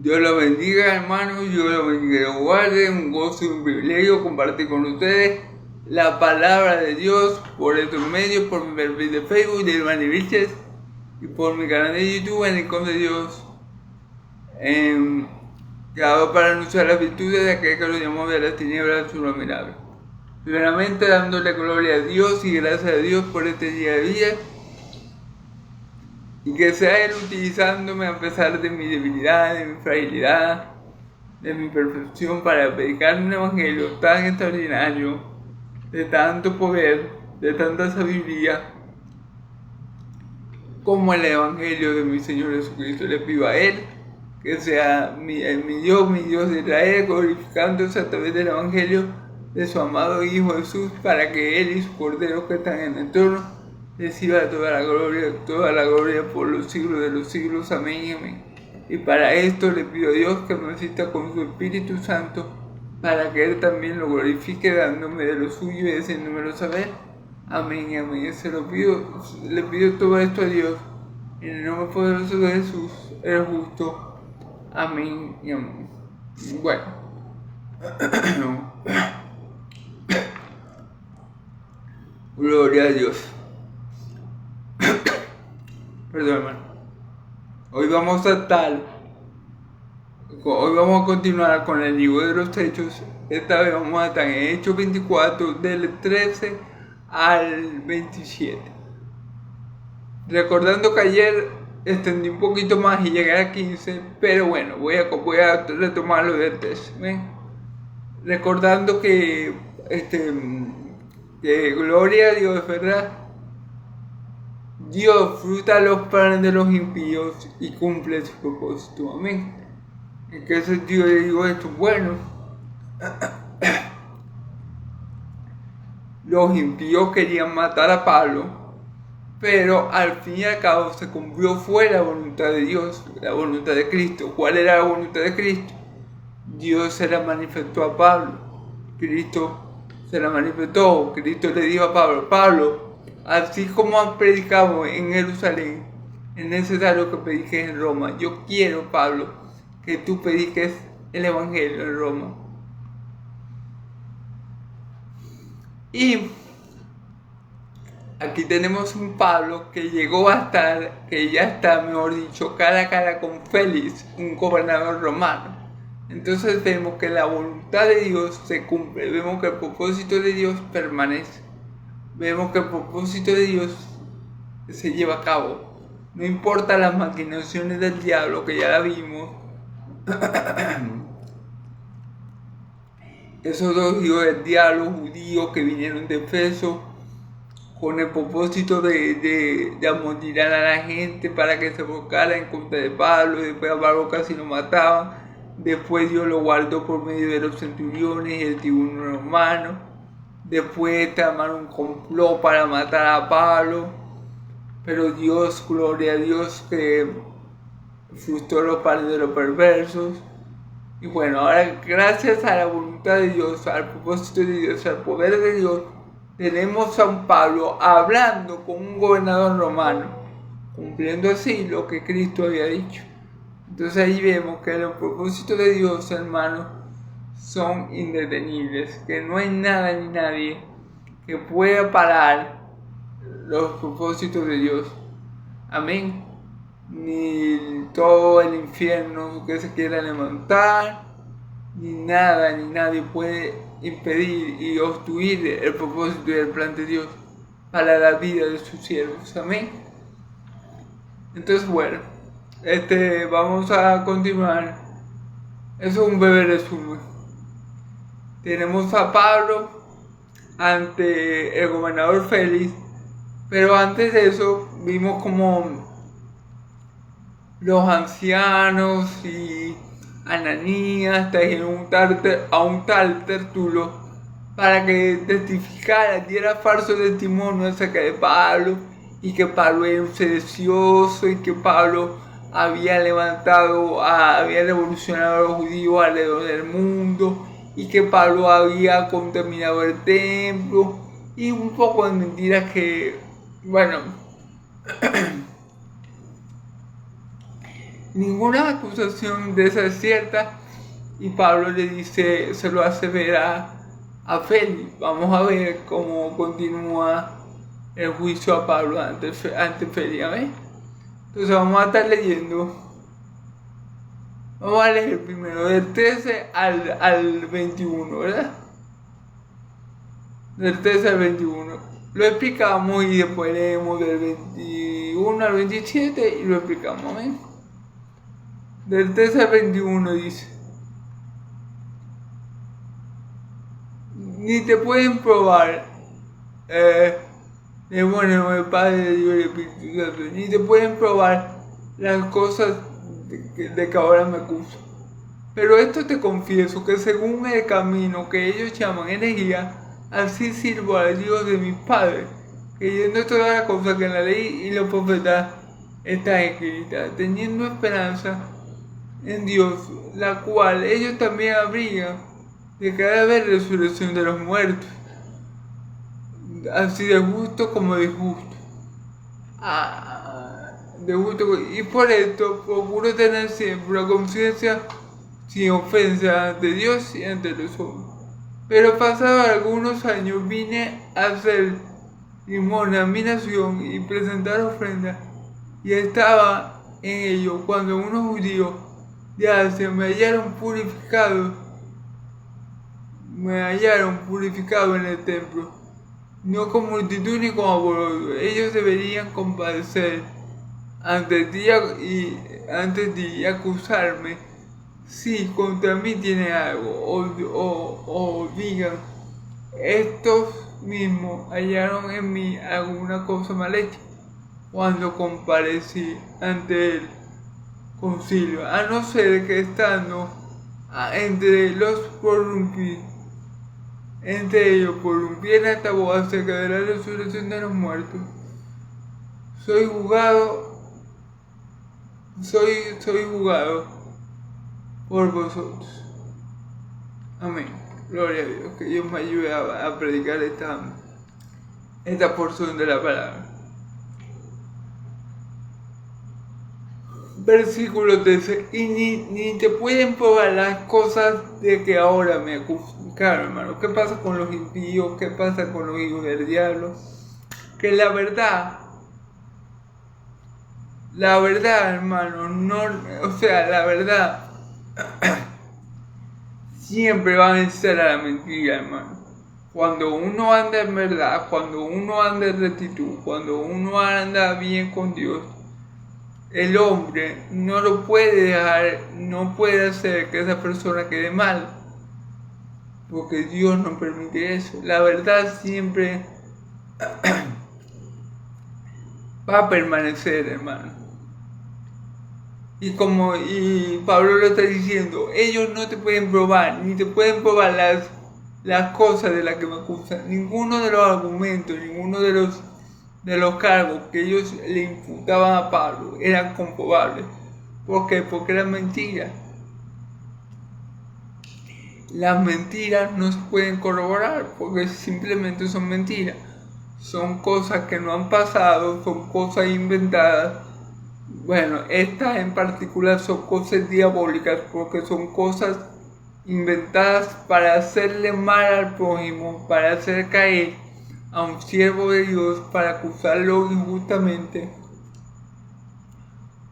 Dios los bendiga, hermanos, Dios los bendiga y los guarde. Un gozo y un privilegio compartir con ustedes la palabra de Dios por estos medios, por mi perfil de Facebook de Irvani Vilches y por mi canal de YouTube en el Conde de Dios, creado para anunciar las virtudes de aquel que lo llamó de las tinieblas a su milagro. Primeramente dándole gloria a Dios y gracias a Dios por este día a día, y que sea Él utilizándome a pesar de mi debilidad, de mi fragilidad, de mi perfección, para predicar un evangelio tan extraordinario, de tanto poder, de tanta sabiduría, como el evangelio de mi Señor Jesucristo. Le pido a Él que sea mi Dios de Israel, glorificándose a través del evangelio de su amado Hijo Jesús, para que Él y sus corderos que están en el trono reciba toda la gloria por los siglos de los siglos. Amén, amén. Y para esto le pido a Dios que me asista con su Espíritu Santo, para que Él también lo glorifique, dándome de lo suyo y haciéndomelo saber. Amén, amén. Le pido todo esto a Dios, en el nombre poderoso de Jesús, el justo. Amén y amén. Bueno. Gloria a Dios. Perdón, hermano. Hoy vamos a continuar con el libro de los Hechos. Esta vez vamos a estar en Hechos 24, del 13 al 27. Recordando que ayer extendí un poquito más y llegué a 15, pero bueno, voy a retomarlo del 13. ¿Ven? Recordando que gloria a Dios, ¿verdad? Dios fruta los planes de los impíos y cumple su propósito. Amén. ¿En qué sentido le digo esto? Bueno, los impíos querían matar a Pablo, pero al fin y al cabo se cumplió fue la voluntad de Dios, la voluntad de Cristo. ¿Cuál era la voluntad de Cristo? Dios se la manifestó a Pablo. Cristo se la manifestó. Cristo le dijo a Pablo: Pablo, así como predicamos en Jerusalén, es necesario que prediques en Roma. Yo quiero, Pablo, que tú prediques el evangelio en Roma. Y aquí tenemos un Pablo que llegó a estar, que ya está, mejor dicho, cara a cara con Félix, un gobernador romano. Entonces vemos que la voluntad de Dios se cumple, vemos que el propósito de Dios permanece, vemos que el propósito de Dios se lleva a cabo. No importa las maquinaciones del diablo, que ya la vimos. Esos dos hijos del diablo judíos que vinieron de Efeso con el propósito de amotinar a la gente para que se volcara en contra de Pablo. Después a Pablo casi lo mataban. Después Dios lo guardó por medio de los centuriones y el tribuno romano. Después tramaron un complot para matar a Pablo. Pero Dios, gloria a Dios, que frustró los planes de los perversos. Y bueno, ahora gracias a la voluntad de Dios, al propósito de Dios, al poder de Dios, tenemos a un Pablo hablando con un gobernador romano, cumpliendo así lo que Cristo había dicho. Entonces ahí vemos que los propósitos de Dios, hermanos, son indetenibles, que no hay nada ni nadie que pueda parar los propósitos de Dios. Amén. Ni todo el infierno que se quiera levantar, ni nada ni nadie puede impedir y obstruir el propósito y el plan de Dios para la vida de sus siervos. Amén. Entonces, bueno, vamos a continuar. Eso es un breve resumen. Tenemos a Pablo ante el gobernador Félix, pero antes de eso vimos como los ancianos y Ananías trajeron a un tal Tertulo para que testificara, diera falso testimonio acerca de Pablo, y que Pablo era un sedicioso y que Pablo había revolucionado a los judíos alrededor del mundo, y que Pablo había contaminado el templo, y un poco de mentiras que, bueno, ninguna acusación de esa es cierta. Y Pablo le dice, se lo hace ver a Félix. Vamos a ver cómo continúa el juicio a Pablo ante Félix. Entonces vamos a estar leyendo. Vamos a leer primero del 13 al 21, ¿verdad? Del 13 al 21. Lo explicamos y después leemos del 21 al 27 y lo explicamos. ¿Amén? Del 13 al 21 dice: ni te pueden probar, bueno, el Padre, Dios y el Espíritu Santo, ni te pueden probar las cosas de que ahora me acuso. Pero esto te confieso, que según el camino que ellos llaman herejía, así sirvo al Dios de mis padres, creyendo todas las cosas que en la ley y los profetas están escritas, teniendo esperanza en Dios, la cual ellos también abrigan de que ha de haber resurrección de los muertos, así de justo como de justo. Y por esto procuro tener siempre la conciencia sin ofensa ante Dios y ante los hombres. Pero pasados algunos años vine a hacer limosna a mi nación y presentar ofrendas, y estaba en ello cuando unos judíos de Asia me hallaron purificado en el templo, no con multitud ni con alboroto. Ellos deberían compadecer ante ti y acusarme si contra mí tiene algo, o digan, estos mismos hallaron en mí alguna cosa mal hecha cuando comparecí ante el concilio, a no ser que estando entre ellos prorrumpí en esta voz acerca de la resurrección de los muertos. Soy juzgado por vosotros. Amén. Gloria a Dios. Que Dios me ayude a predicar esta porción de la palabra. Versículo 13. Y ni te pueden probar las cosas de que ahora me acusan. Claro, hermano. ¿Qué pasa con los impíos? ¿Qué pasa con los hijos del diablo? Que la verdad, hermano, la verdad siempre va a vencer a la mentira, hermano. Cuando uno anda en verdad, cuando uno anda en rectitud, cuando uno anda bien con Dios, el hombre no lo puede dejar, no puede hacer que esa persona quede mal, porque Dios no permite eso. La verdad siempre va a permanecer, hermano. Y Pablo lo está diciendo, ellos no te pueden probar, ni te pueden probar las cosas de las que me acusan. Ninguno de los argumentos, ninguno de los cargos que ellos le imputaban a Pablo eran comprobables. ¿Por qué? Porque eran mentiras. Las mentiras no se pueden corroborar porque simplemente son mentiras. Son cosas que no han pasado, son cosas inventadas. Bueno, estas en particular son cosas diabólicas porque son cosas inventadas para hacerle mal al prójimo, para hacer caer a un siervo de Dios, para acusarlo injustamente.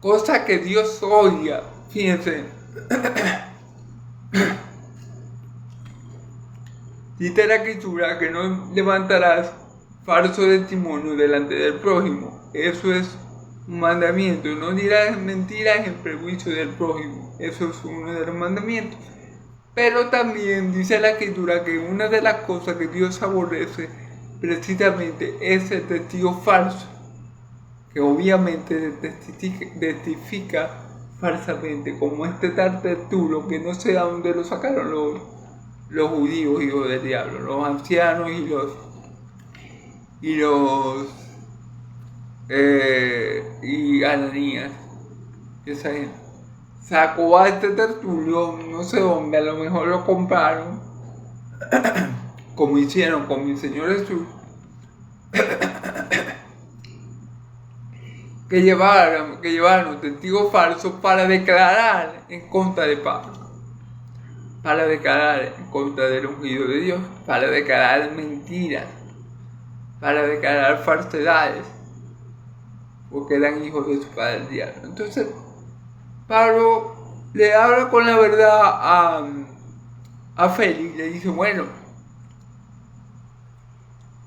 Cosa que Dios odia. Fíjense. Dice la Escritura que no levantarás falso testimonio delante del prójimo. Eso es un mandamiento. No dirás mentiras en prejuicio del prójimo. Eso es uno de los mandamientos. Pero también dice la Escritura que una de las cosas que Dios aborrece precisamente es el testigo falso, que obviamente testifica falsamente, como este tal Tertulo, que no sé a dónde lo sacaron los judíos, hijos del diablo, los ancianos y Ananías, esa gente sacó a este Tertulio, no sé dónde, a lo mejor lo compraron, como hicieron con mi Señor Jesús, que llevaron testigos falsos para declarar en contra de Pablo, para declarar en contra del ungido de Dios, para declarar mentiras, para declarar falsedades, porque eran hijos de su padre el diablo. Entonces, Pablo le habla con la verdad a Félix, le dice, bueno,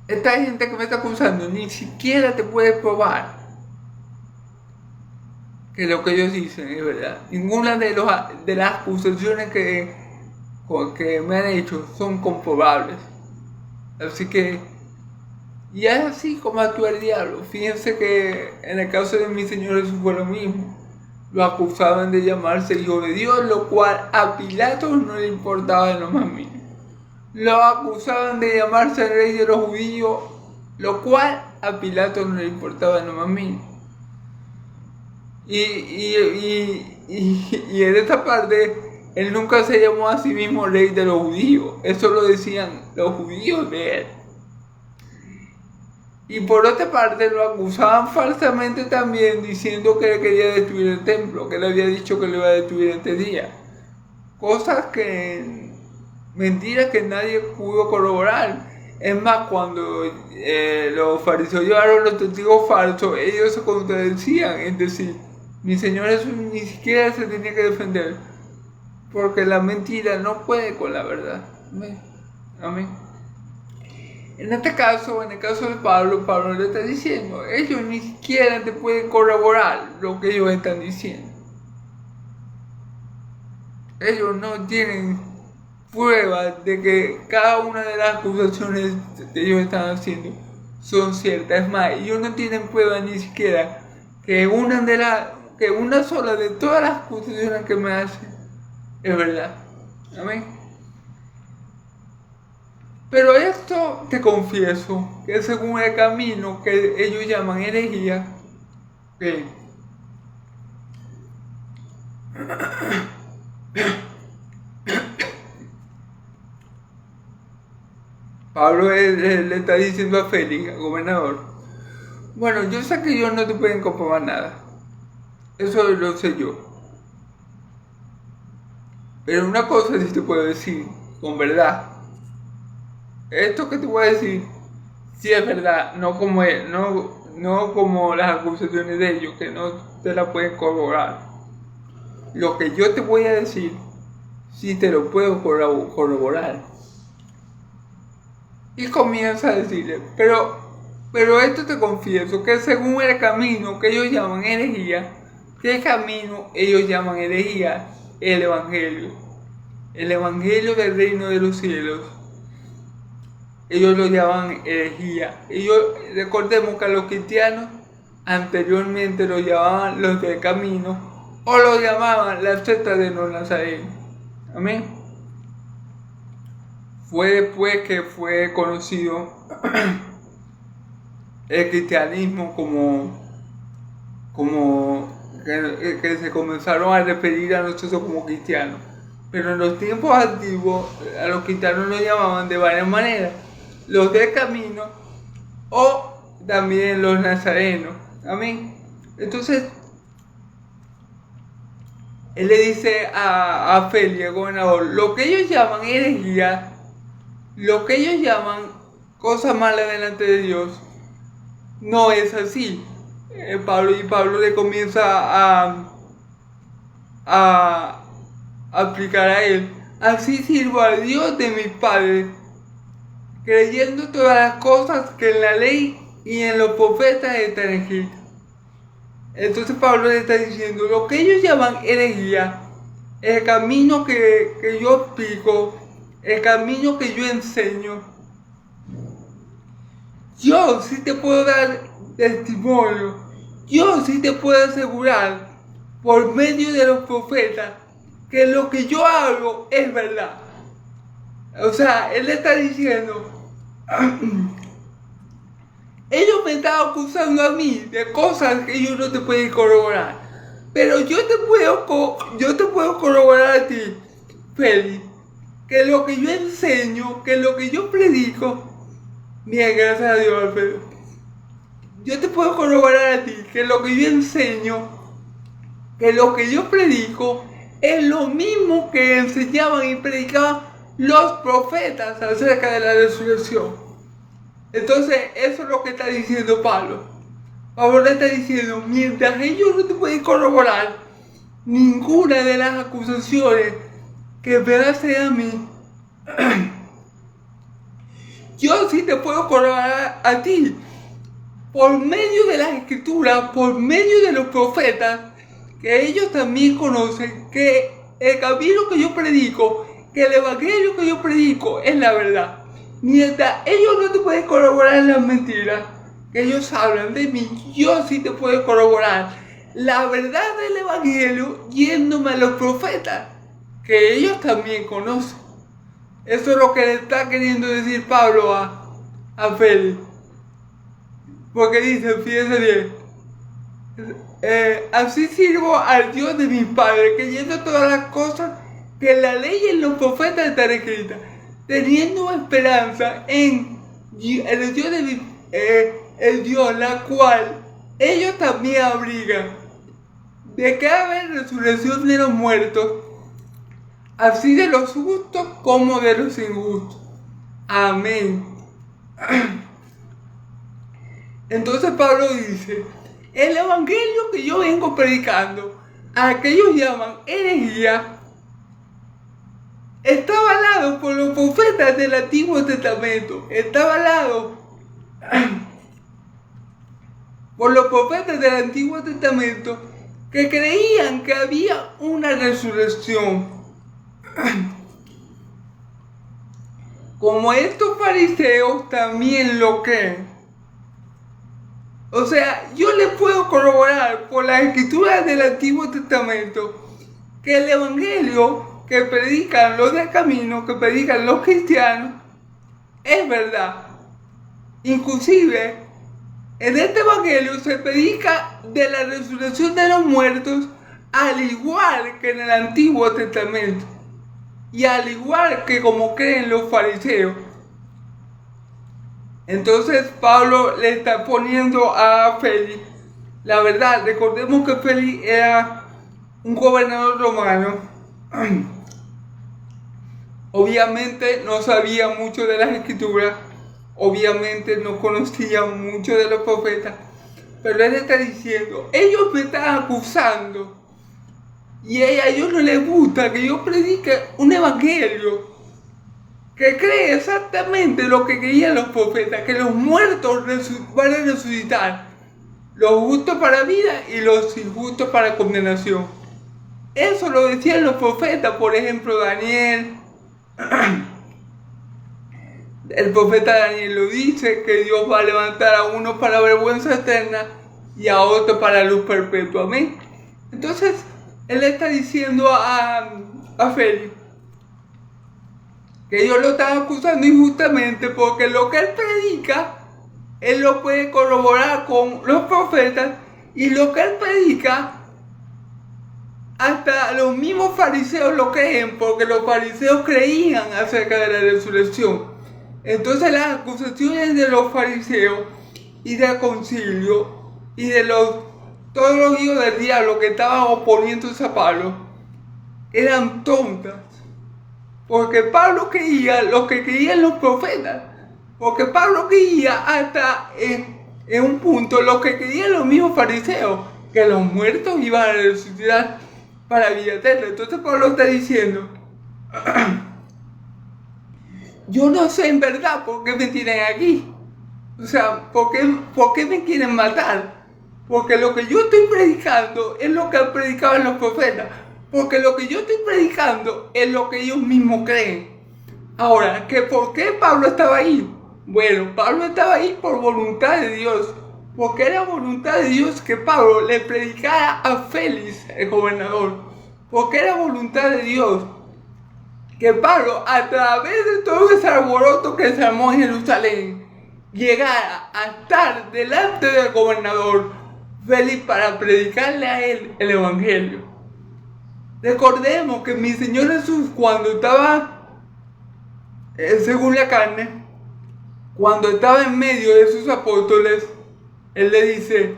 esta gente que me está acusando ni siquiera te puede probar que lo que ellos dicen es verdad. Ninguna de las acusaciones que me han hecho son comprobables. Así que, y es así como actúa el diablo. Fíjense que en el caso de mi Señor Jesús fue lo mismo. Lo acusaban de llamarse hijo de Dios, lo cual a Pilato no le importaba en lo más mínimo. Lo acusaban de llamarse el rey de los judíos, lo cual a Pilato no le importaba en lo más mínimo. Y en esta parte, él nunca se llamó a sí mismo rey de los judíos. Eso lo decían los judíos de él. Y por otra parte, lo acusaban falsamente también, diciendo que él quería destruir el templo, que él había dicho que lo iba a destruir en 3 días. Cosas mentiras que nadie pudo corroborar. Es más, cuando los fariseos llevaron los testigos falsos, ellos se contradecían, es decir, mi Señor Jesús ni siquiera se tenía que defender, porque la mentira no puede con la verdad. Amén. En este caso, en el caso de Pablo le está diciendo, ellos ni siquiera te pueden corroborar lo que ellos están diciendo. Ellos no tienen pruebas de que cada una de las acusaciones que ellos están haciendo son ciertas. Es más, ellos no tienen pruebas ni siquiera que una sola de todas las acusaciones que me hacen es verdad. Amén. Pero esto te confieso que según el camino que ellos llaman herejía, Pablo le está diciendo a Félix, al gobernador, bueno, yo sé que ellos no te pueden comprobar nada, eso lo sé yo, pero una cosa sí te puedo decir, con verdad, esto que te voy a decir, sí es verdad, no como las acusaciones de ellos, que no te la pueden corroborar. Lo que yo te voy a decir, sí te lo puedo corroborar. Y comienza a decirle, pero esto te confieso, que según el camino que ellos llaman herejía, ¿qué camino ellos llaman herejía? El Evangelio del reino de los cielos. Ellos lo llaman herejía. Recordemos que a los cristianos anteriormente lo llamaban los del camino o lo llamaban la secta de los nazarenos. Amén. Fue después que fue conocido el cristianismo que se comenzaron a referir a nosotros como cristianos. Pero en los tiempos antiguos a los cristianos los llamaban de varias maneras. Los del camino o también los nazarenos. Amén. Entonces, él le dice a Félix, el gobernador, lo que ellos llaman herejía, lo que ellos llaman cosas malas delante de Dios, no es así. Pablo le comienza a aplicar a él. Así sirvo al Dios de mis padres, creyendo todas las cosas que en la ley y en los profetas están escritas. Entonces Pablo le está diciendo, lo que ellos llaman herejía, el camino que yo explico, el camino que yo enseño, yo sí te puedo dar testimonio, yo sí te puedo asegurar por medio de los profetas que lo que yo hago es verdad. O sea, él le está diciendo, ellos me están acusando a mí de cosas que ellos no te pueden corroborar, pero yo te puedo corroborar a ti, Félix, que lo que yo enseño, que lo que yo predico, bien, gracias a Dios, Alfredo, yo te puedo corroborar a ti que lo que yo enseño, que lo que yo predico, es lo mismo que enseñaban y predicaban los profetas acerca de la resurrección. Entonces, eso es lo que está diciendo Pablo. Pablo le está diciendo, mientras ellos no te pueden corroborar ninguna de las acusaciones que me hacen a mí, yo sí te puedo corroborar a ti, por medio de las escrituras, por medio de los profetas, que ellos también conocen que el camino que yo predico, que el evangelio que yo predico es la verdad. Mientras ellos no te pueden corroborar las mentiras que ellos hablan de mí, yo sí te puedo corroborar la verdad del evangelio yéndome a los profetas, que ellos también conocen. Eso es lo que le está queriendo decir Pablo a Félix. Porque dice, fíjense bien, así sirvo al Dios de mis padres, creyendo todas las cosas que la ley y en los profetas están escritas, teniendo esperanza en el Dios el Dios la cual ellos también abrigan, de que haber resurrección de los muertos, así de los justos como de los injustos. Amén. Entonces Pablo dice, el evangelio que yo vengo predicando, a que ellos llaman herejía, está avalado por los profetas del Antiguo Testamento, está avalado por los profetas del Antiguo Testamento que creían que había una resurrección. Como estos fariseos también lo creen. O sea, yo les puedo corroborar por las escrituras del Antiguo Testamento que el evangelio que predican los del camino, que predican los cristianos, es verdad. Inclusive, en este evangelio se predica de la resurrección de los muertos, al igual que en el Antiguo Testamento, y al igual que como creen los fariseos. Entonces Pablo le está poniendo a Félix la verdad. Recordemos que Félix era un gobernador romano. Obviamente no sabía mucho de las escrituras, obviamente no conocía mucho de los profetas, pero él está diciendo, ellos me están acusando y a ellos no les gusta que yo predique un evangelio que cree exactamente lo que creían los profetas, que los muertos van a resucitar, los justos para vida y los injustos para condenación. Eso lo decían los profetas, por ejemplo Daniel. El profeta Daniel lo dice, que Dios va a levantar a uno para vergüenza eterna y a otro para luz perpetua. Amén. Entonces, él está diciendo a Félix que ellos lo están acusando injustamente porque lo que él predica, él lo puede corroborar con los profetas, y lo que él predica, hasta los mismos fariseos lo creen, porque los fariseos creían acerca de la resurrección. Entonces las acusaciones de los fariseos y del concilio y de todos los hijos del diablo que estaban oponiéndose a Pablo eran tontas, porque Pablo creía lo que creían los profetas, porque Pablo creía hasta en un punto lo que creían los mismos fariseos, que los muertos iban a resucitar para vida eterna. Entonces Pablo está diciendo, yo no sé en verdad por qué me tienen aquí. O sea, ¿por qué me quieren matar? Porque lo que yo estoy predicando es lo que predicaban los profetas. Porque lo que yo estoy predicando es lo que ellos mismos creen. Ahora, ¿por qué Pablo estaba ahí? Bueno, Pablo estaba ahí por voluntad de Dios. Porque era voluntad de Dios que Pablo le predicara a Félix, el gobernador. Porque era voluntad de Dios que Pablo, a través de todo ese alboroto que se armó en Jerusalén, llegara a estar delante del gobernador Félix para predicarle a él el evangelio. Recordemos que mi Señor Jesús, cuando estaba, según la carne, cuando estaba en medio de sus apóstoles, Él le dice,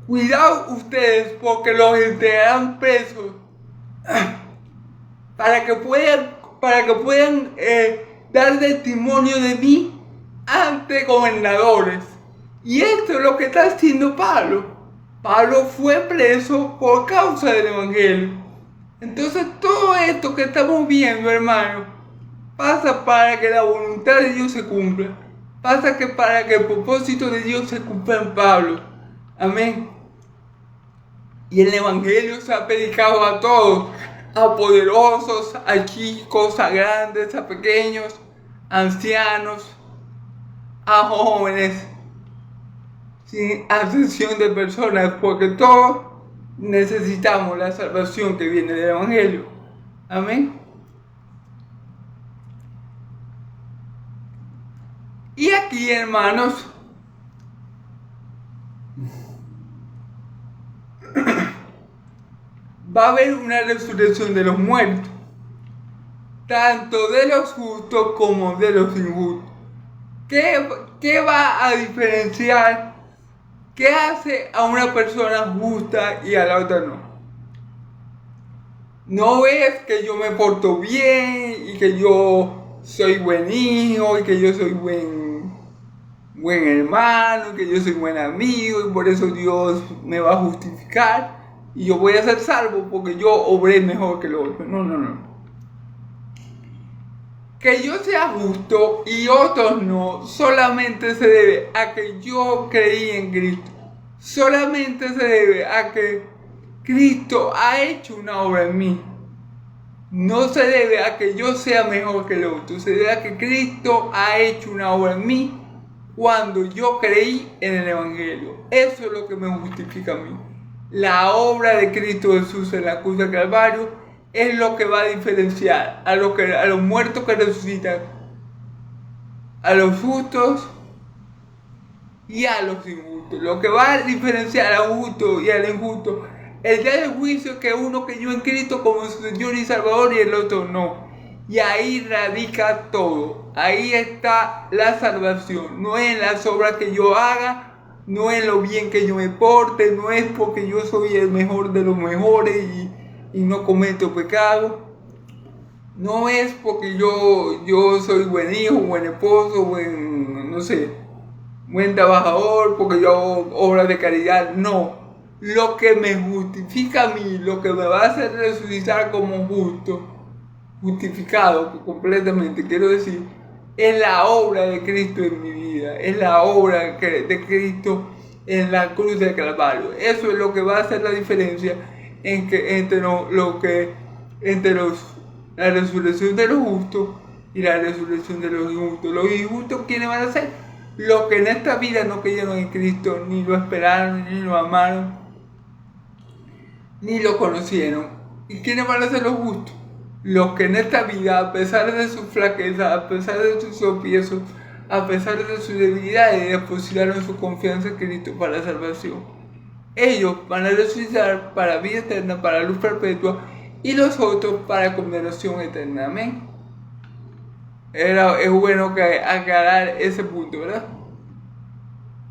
cuidado ustedes porque los entregarán presos para que puedan dar testimonio de mí ante gobernadores. Y esto es lo que está haciendo Pablo. Pablo fue preso por causa del Evangelio. Entonces todo esto que estamos viendo, hermano, pasa para que la voluntad de Dios se cumpla. Pasa que para que el propósito de Dios se cumpla en Pablo. Amén. Y el Evangelio se ha predicado a todos, a poderosos, a chicos, a grandes, a pequeños, a ancianos, a jóvenes, sin excepción de personas, porque todos necesitamos la salvación que viene del Evangelio. Amén. Y aquí, hermanos, va a haber una resurrección de los muertos, tanto de los justos como de los injustos. ¿Qué va a diferenciar? ¿Qué hace a una persona justa y a la otra no? No es que yo me porto bien y que yo soy buen hijo y que yo soy buen hermano, que yo soy buen amigo y por eso Dios me va a justificar y yo voy a ser salvo porque yo obré mejor que los otros. No. Que yo sea justo y otros no, solamente se debe a que yo creí en Cristo. Solamente se debe a que Cristo ha hecho una obra en mí. No se debe a que yo sea mejor que el otro, se debe a que Cristo ha hecho una obra en mí cuando yo creí en el Evangelio. Eso es lo que me justifica a mí. La obra de Cristo Jesús en la cruz del Calvario es lo que va a diferenciar a los muertos que resucitan, a los justos y a los injustos. Lo que va a diferenciar al justo y al injusto el día del juicio es que uno creyó en Cristo como su Señor y Salvador y el otro no. Y ahí radica todo. Ahí está la salvación. No es en las obras que yo haga, no es lo bien que yo me porte, no es porque yo soy el mejor de los mejores y no cometo pecado. No es porque yo soy buen hijo, buen esposo, buen trabajador, porque yo hago obras de caridad. No. Lo que me justifica a mí, lo que me va a hacer resucitar como justo, justificado completamente, quiero decir, es la obra de Cristo en mi vida, es la obra de Cristo en la cruz del Calvario. Eso es lo que va a hacer la diferencia entre la resurrección de los justos y la resurrección de los injustos. Los injustos, ¿quiénes van a ser? Los que en esta vida no creyeron en Cristo, ni lo esperaron, ni lo amaron, ni lo conocieron. ¿Y quiénes van a ser los justos? Los que en esta vida, a pesar de su flaqueza, a pesar de sus tropiezos, a pesar de sus debilidades, depositaron su confianza en Cristo para la salvación. Ellos van a resucitar para vida eterna, para luz perpetua, y los otros para condenación eterna. Amén. Es bueno que aclarar ese punto, ¿verdad?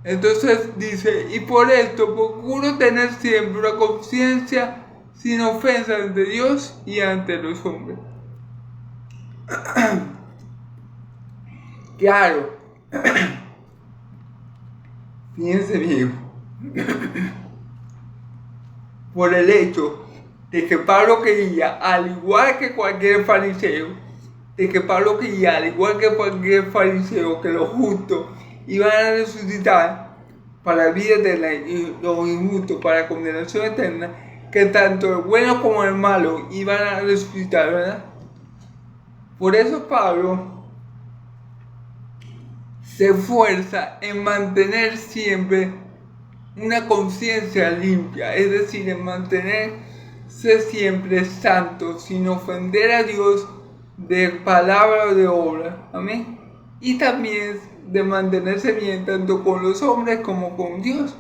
Entonces dice, y por esto procuro tener siempre una conciencia sin ofensa ante Dios y ante los hombres. Claro. Fíjense bien. Por el hecho de que Pablo creía, al igual que cualquier fariseo, que los justos iban a resucitar para vida eterna y los injustos para condenación eterna, que tanto el bueno como el malo iban a resucitar, ¿verdad? Por eso Pablo se esfuerza en mantener siempre una conciencia limpia, es decir, en mantenerse siempre santo, sin ofender a Dios de palabra o de obra. Amén. Y también de mantenerse bien tanto con los hombres como con Dios,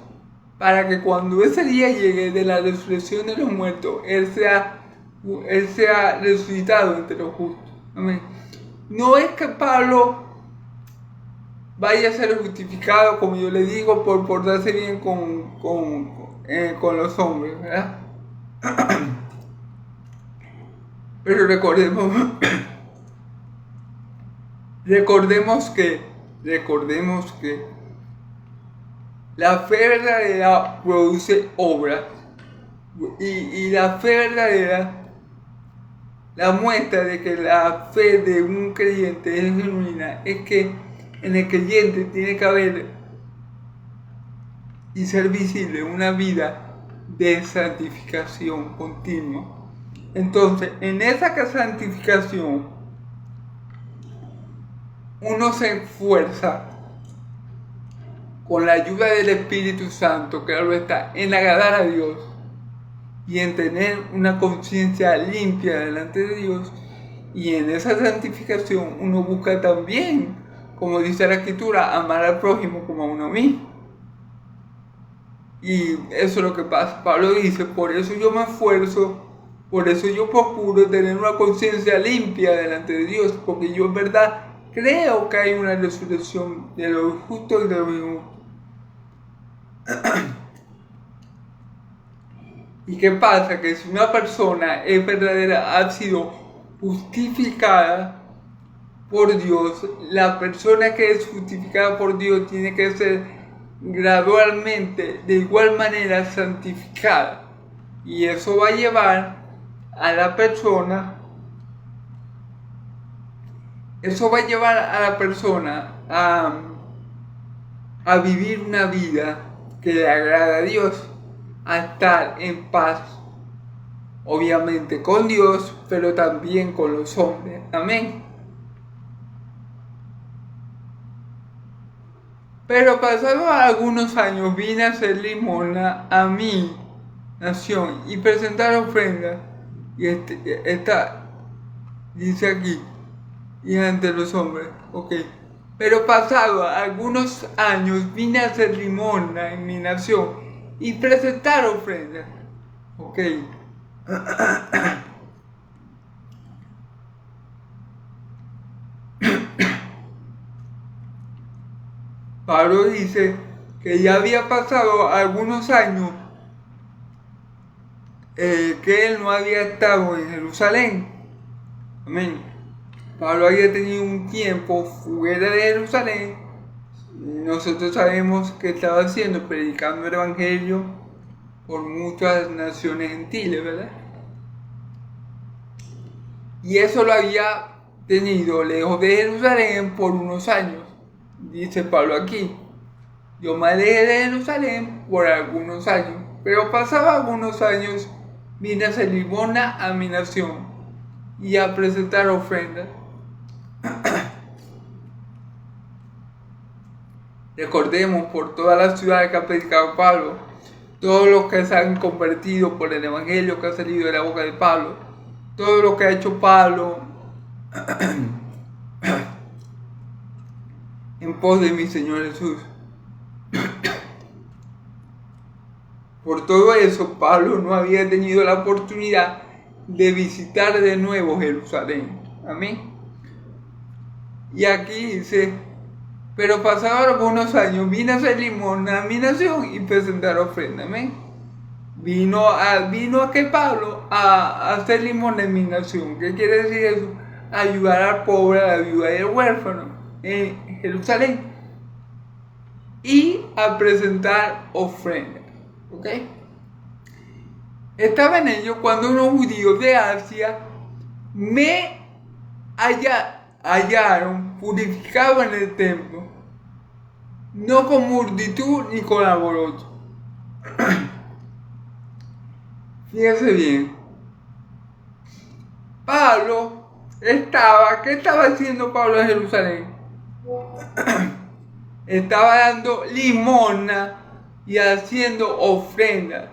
para que cuando ese día llegue de la resurrección de los muertos, Él sea resucitado entre los justos. Amén. No es que Pablo vaya a ser justificado, como yo le digo, por portarse bien con los hombres, ¿verdad? Pero recordemos que la fe verdadera produce obras y la fe verdadera, la muestra de que la fe de un creyente es genuina, es que en el creyente tiene que haber y ser visible una vida de santificación continua. Entonces, en esa santificación, uno se esfuerza con la ayuda del Espíritu Santo, claro está, en agradar a Dios y en tener una conciencia limpia delante de Dios. Y en esa santificación uno busca también, como dice la Escritura, amar al prójimo como a uno mismo. Y eso es lo que pasa. Pablo dice, por eso yo me esfuerzo, por eso yo procuro tener una conciencia limpia delante de Dios, porque yo en verdad creo que hay una resurrección de los justos y de los injustos. ¿Y qué pasa? Que si una persona es verdadera, ha sido justificada por Dios, la persona que es justificada por Dios tiene que ser gradualmente, de igual manera, santificada. Y eso va a llevar a la persona, a vivir una vida que le agrada a Dios, a estar en paz, obviamente con Dios, pero también con los hombres. Amén. Pero pasados algunos años vine a hacer limosna a mi nación y presentar ofrendas. Y dice aquí, y ante los hombres, ok. Pero pasados algunos años vine a hacer limosna en mi nación y presentar ofrendas. Ok. Pablo dice que ya había pasado algunos años que él no había estado en Jerusalén. Amén. Pablo había tenido un tiempo fuera de Jerusalén. Nosotros sabemos que estaba haciendo, predicando el Evangelio por muchas naciones gentiles, ¿verdad? Y eso lo había tenido lejos de Jerusalén por unos años. Dice Pablo aquí, yo me alejé de Jerusalén por algunos años, pero pasaba algunos años, vine a hacer limosna a mi nación y a presentar ofrendas. Recordemos por todas las ciudades que ha predicado Pablo, todos los que se han convertido por el Evangelio que ha salido de la boca de Pablo, todo lo que ha hecho Pablo en pos de mi Señor Jesús. Por todo eso, Pablo no había tenido la oportunidad de visitar de nuevo Jerusalén. Amén. Y aquí dice, pero pasados algunos años vine a hacer limosna a mi nación y presentar ofrenda. Amén. Vino a que Pablo a hacer limosna en mi nación. ¿Qué quiere decir eso? Ayudar al pobre, a la viuda y al huérfano en Jerusalén. Y a presentar ofrendas. ¿Ok? Estaba en ello cuando unos judíos de Asia me hallaron purificado en el templo, no con multitud ni con alboroto. Fíjense bien. Pablo ¿qué estaba haciendo Pablo en Jerusalén? Estaba dando limosna y haciendo ofrenda.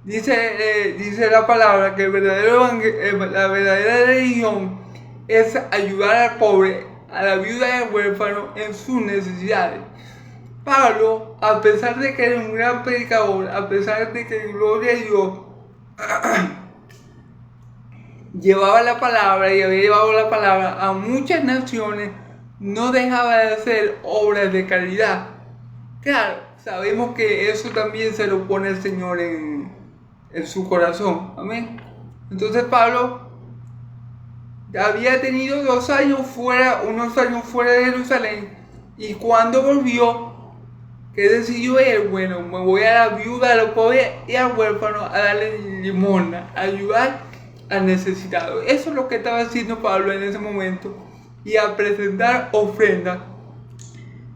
Dice la palabra que la verdadera religión es ayudar al pobre, a la viuda y al huérfano en sus necesidades. Pablo, a pesar de que era un gran predicador, a pesar de que gloria a Dios, llevaba la palabra y había llevado la palabra a muchas naciones, no dejaba de hacer obras de caridad. Claro, sabemos que eso también se lo pone el Señor en su corazón. Amén. Entonces Pablo había tenido unos años fuera de Jerusalén, y cuando volvió, ¿qué decidió él? Bueno, me voy a la viuda, a los pobres y al huérfano a darle limosna, a ayudar al necesitado. Eso es lo que estaba haciendo Pablo en ese momento, y a presentar ofrendas,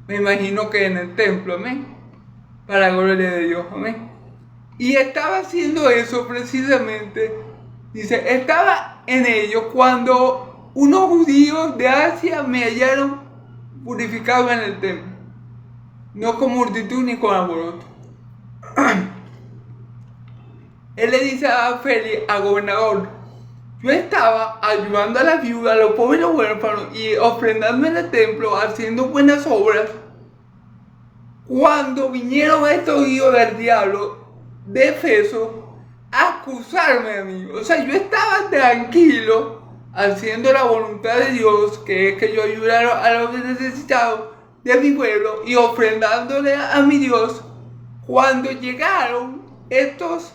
me imagino que en el templo, amén, para la gloria de Dios, amén. Y estaba haciendo eso precisamente, dice, estaba en ello cuando unos judíos de Asia me hallaron purificado en el templo, no con multitud ni con alboroto. Él le dice a Félix, al gobernador, yo estaba ayudando a las viudas, a los pobres y los huérfanos y ofrendando en el templo, haciendo buenas obras, cuando vinieron estos hijos del diablo de Efeso a acusarme a mí. O sea, yo estaba tranquilo haciendo la voluntad de Dios, que es que yo ayudara a los necesitados de mi pueblo y ofrendándole a mi Dios, cuando llegaron estos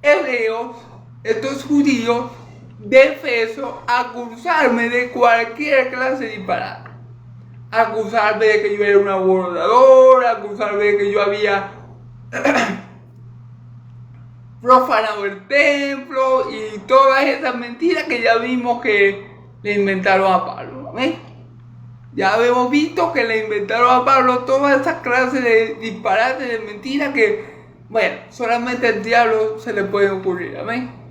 hebreos, estos judíos de Efeso, a acusarme de cualquier clase de disparate. Acusarme de que yo era un abortador, acusarme de que yo había profanado el templo y todas esas mentiras que ya vimos que le inventaron a Pablo. ¿Ves? Ya hemos visto que le inventaron a Pablo todas esas clases de disparates, de mentiras que, bueno, solamente al diablo se le puede ocurrir. ¿Amén?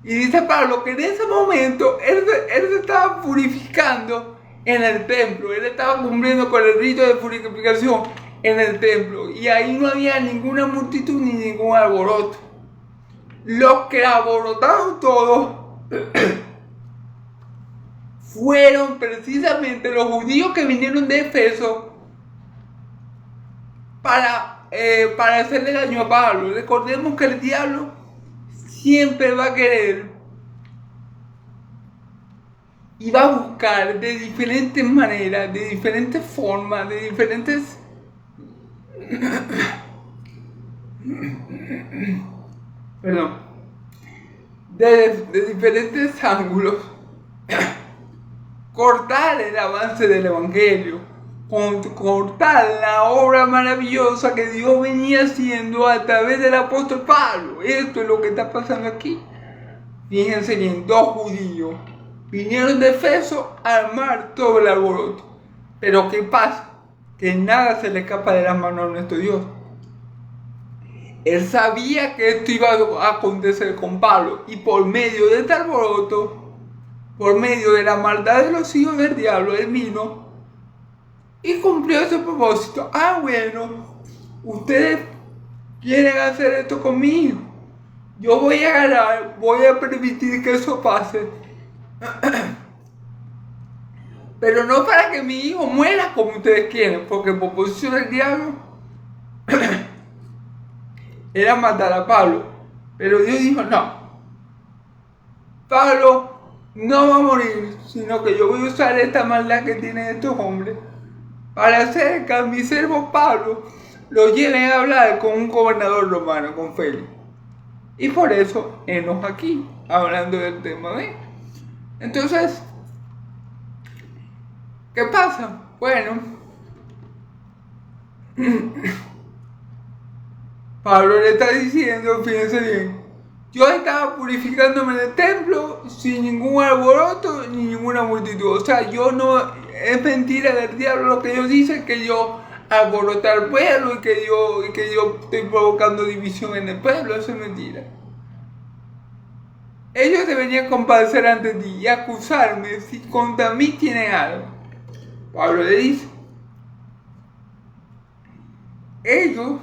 Y dice Pablo que en ese momento él se estaba purificando en el templo. Él estaba cumpliendo con el rito de purificación en el templo. Y ahí no había ninguna multitud ni ningún alboroto. Los que alborotaron todo fueron precisamente los judíos que vinieron de Efeso para hacerle daño a Pablo. Recordemos que el diablo siempre va a querer y va a buscar de diferentes maneras, de diferentes formas, de diferentes de diferentes ángulos cortar el avance del evangelio, cortar la obra maravillosa que Dios venía haciendo a través del apóstol Pablo. Esto es lo que está pasando aquí. Fíjense bien, dos judíos vinieron de Efeso a armar todo el alboroto. Pero ¿qué pasa? Que nada se le escapa de las manos a nuestro Dios. Él sabía que esto iba a acontecer con Pablo, y por medio de este alboroto, por medio de la maldad de los hijos del diablo, él vino y cumplió ese propósito. Bueno, ustedes quieren hacer esto conmigo, yo voy a ganar, voy a permitir que eso pase, pero no para que mi hijo muera como ustedes quieren, porque por posición del diablo era matar a Pablo. Pero Dios dijo, no, Pablo no va a morir, sino que yo voy a usar esta maldad que tienen estos hombres para hacer que a mi siervo Pablo lo lleven a hablar con un gobernador romano, con Félix. Y por eso enos aquí, hablando del tema de. Entonces, ¿qué pasa? Bueno, Pablo le está diciendo, fíjense bien, yo estaba purificándome en el templo sin ningún alboroto ni ninguna multitud. O sea, yo no, es mentira del diablo lo que ellos dicen, que yo alboroté al pueblo y que yo estoy provocando división en el pueblo. Eso es mentira. Ellos deberían comparecer ante ti y acusarme si contra mí tienen algo. Pablo le dice, ellos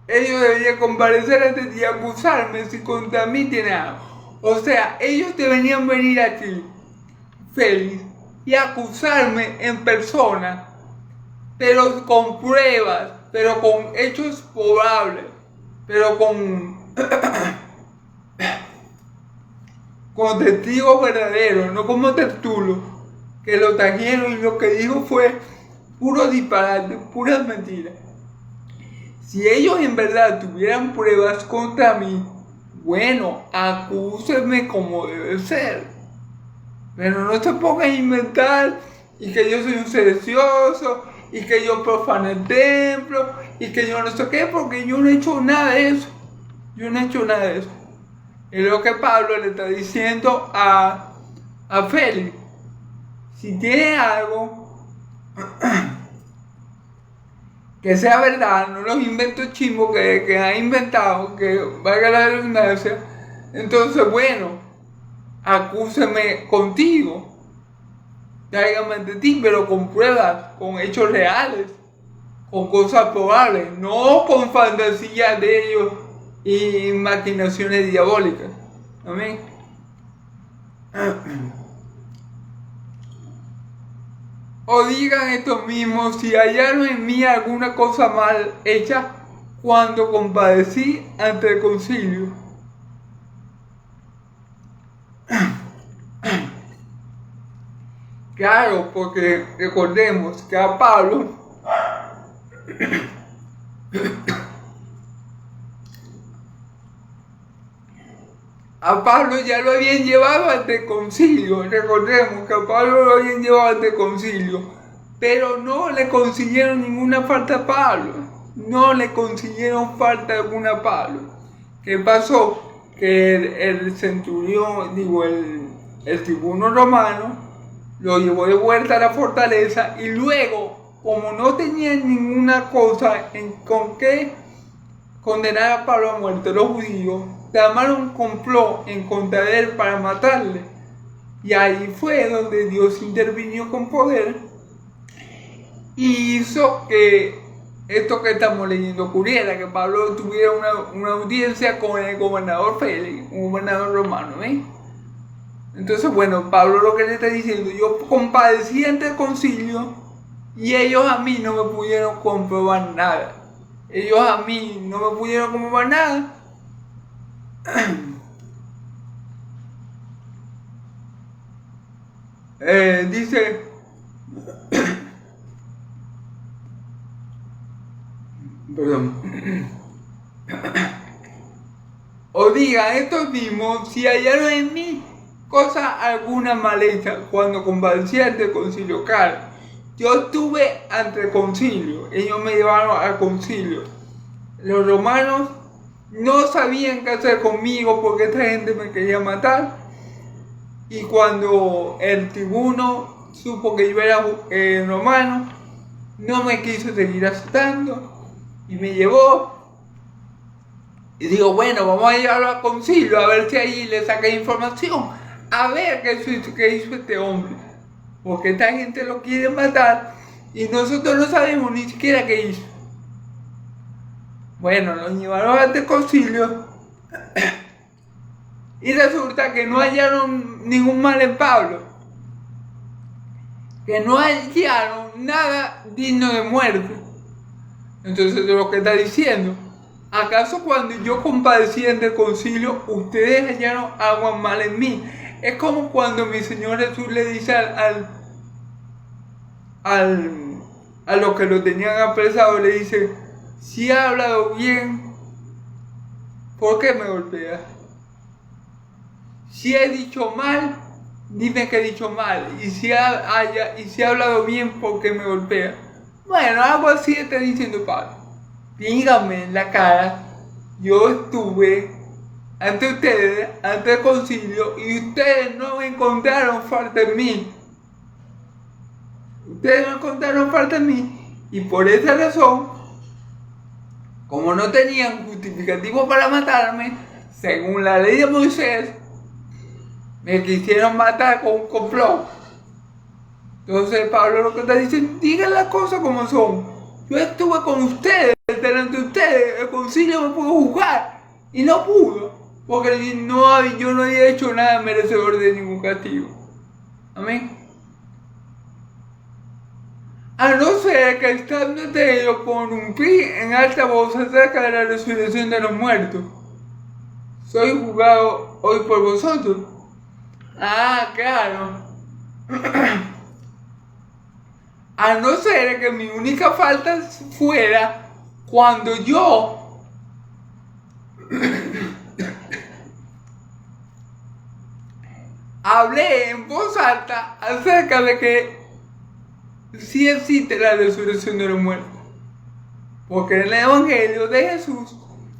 deberían comparecer ante ti y acusarme si contra mí tienen algo. O sea, ellos deberían venir aquí, Félix, y acusarme en persona, pero con pruebas, pero con hechos probables, pero con con testigos verdaderos, no como Tertulo, que lo trajeron y lo que dijo fue puro disparate, puras mentiras. Si ellos en verdad tuvieran pruebas contra mí, bueno, acúsenme como debe ser. Pero no se pongan a inventar y que yo soy un sedicioso y que yo profané el templo y que yo no sé qué, porque yo no he hecho nada de eso. Yo no he hecho nada de eso. Es lo que Pablo le está diciendo a Félix. Si tiene algo que sea verdad, no los inventos chimbos que ha inventado, que valga la redundancia, entonces bueno, acúseme contigo, tráigame de ti, pero con pruebas, con hechos reales, con cosas probables, no con fantasías de ellos y maquinaciones diabólicas. Amén. O digan estos mismos, si hallaron en mí alguna cosa mal hecha cuando compadecí ante el concilio. Claro, porque recordemos que a Pablo ya lo habían llevado ante el concilio. Recordemos que a Pablo lo habían llevado ante el concilio, pero no le consiguieron ninguna falta a Pablo. No le consiguieron falta alguna a Pablo. ¿Qué pasó? Que el centurión, el tribuno romano, lo llevó de vuelta a la fortaleza y luego, como no tenían ninguna cosa con que condenar a Pablo a muerte, los judíos tramaron un complot en contra de él para matarle. Y ahí fue donde Dios intervino con poder y hizo que esto que estamos leyendo ocurriera, que Pablo tuviera una audiencia con el gobernador Félix, un gobernador romano, ¿eh? Entonces, bueno, Pablo lo que le está diciendo, yo compadecí ante el concilio y ellos a mí no me pudieron comprobar nada. Ellos a mí no me pudieron comprobar nada. Dice, perdón. O digan estos mismos, si hallaron en mí cosa alguna mal hecha cuando compadecí ante el concilio. Claro, yo estuve ante el concilio, ellos me llevaron al concilio. Los romanos no sabían qué hacer conmigo porque esta gente me quería matar. Y cuando el tribuno supo que yo era romano, no me quiso seguir aceptando y me llevó. Y digo, bueno, vamos a llevarlo al concilio a ver si ahí le saca información, a ver qué hizo este hombre, porque esta gente lo quiere matar y nosotros no sabemos ni siquiera qué hizo. Bueno, lo llevaron ante el concilio y resulta que no hallaron ningún mal en Pablo, que no hallaron nada digno de muerte. Entonces, lo que está diciendo, ¿acaso cuando yo compadecí ante el concilio, ustedes hallaron algo mal en mí? Es como cuando mi Señor Jesús le dice a los que lo tenían apresado, le dice, si he hablado bien, ¿por qué me golpeas? Si he dicho mal, dime que he dicho mal. Y si he hablado bien, ¿por qué me golpeas? Bueno, algo así está diciendo Pablo. Díganme en la cara, yo estuve ante ustedes, ante el concilio, y ustedes no me encontraron falta en mí. Ustedes no encontraron falta en mí, y por esa razón, como no tenían justificativo para matarme, según la ley de Moisés, me quisieron matar con un complot. Entonces Pablo lo que está diciendo, digan las cosas como son. Yo estuve con ustedes, delante de ustedes, el concilio me pudo juzgar y no pudo, porque yo no había hecho nada merecedor de ningún castigo. Amén. A no ser que estando entre ellos pronuncií en alta voz acerca de la resurrección de los muertos, soy juzgado hoy por vosotros. Ah, claro. A no ser que mi única falta fuera cuando yo hablé en voz alta acerca de que sí existe la resurrección de los muertos. Porque en el Evangelio de Jesús,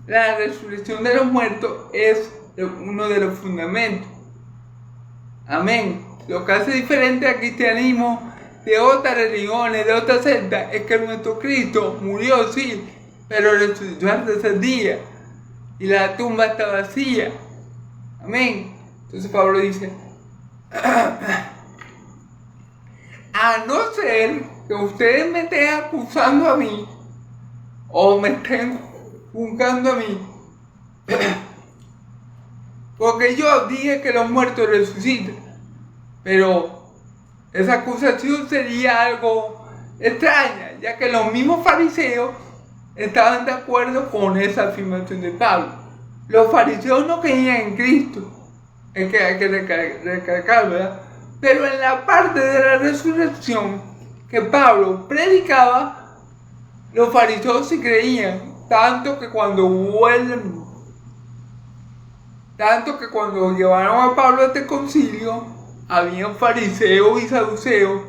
la resurrección de los muertos es uno de los fundamentos. Amén. Lo que hace diferente al cristianismo de otras religiones, de otras sectas, es que nuestro Cristo murió, sí, pero resucitó al tercer día. Y la tumba está vacía. Amén. Entonces Pablo dice, a no ser que ustedes me estén acusando a mí, o me estén juzgando a mí, porque yo dije que los muertos resucitan, pero esa acusación sería algo extraña, ya que los mismos fariseos estaban de acuerdo con esa afirmación de Pablo. Los fariseos no creían en Cristo, es que hay que recalcar, ¿verdad? Pero en la parte de la resurrección que Pablo predicaba, los fariseos sí creían, tanto que cuando llevaron a Pablo a este concilio, habían fariseos y saduceos,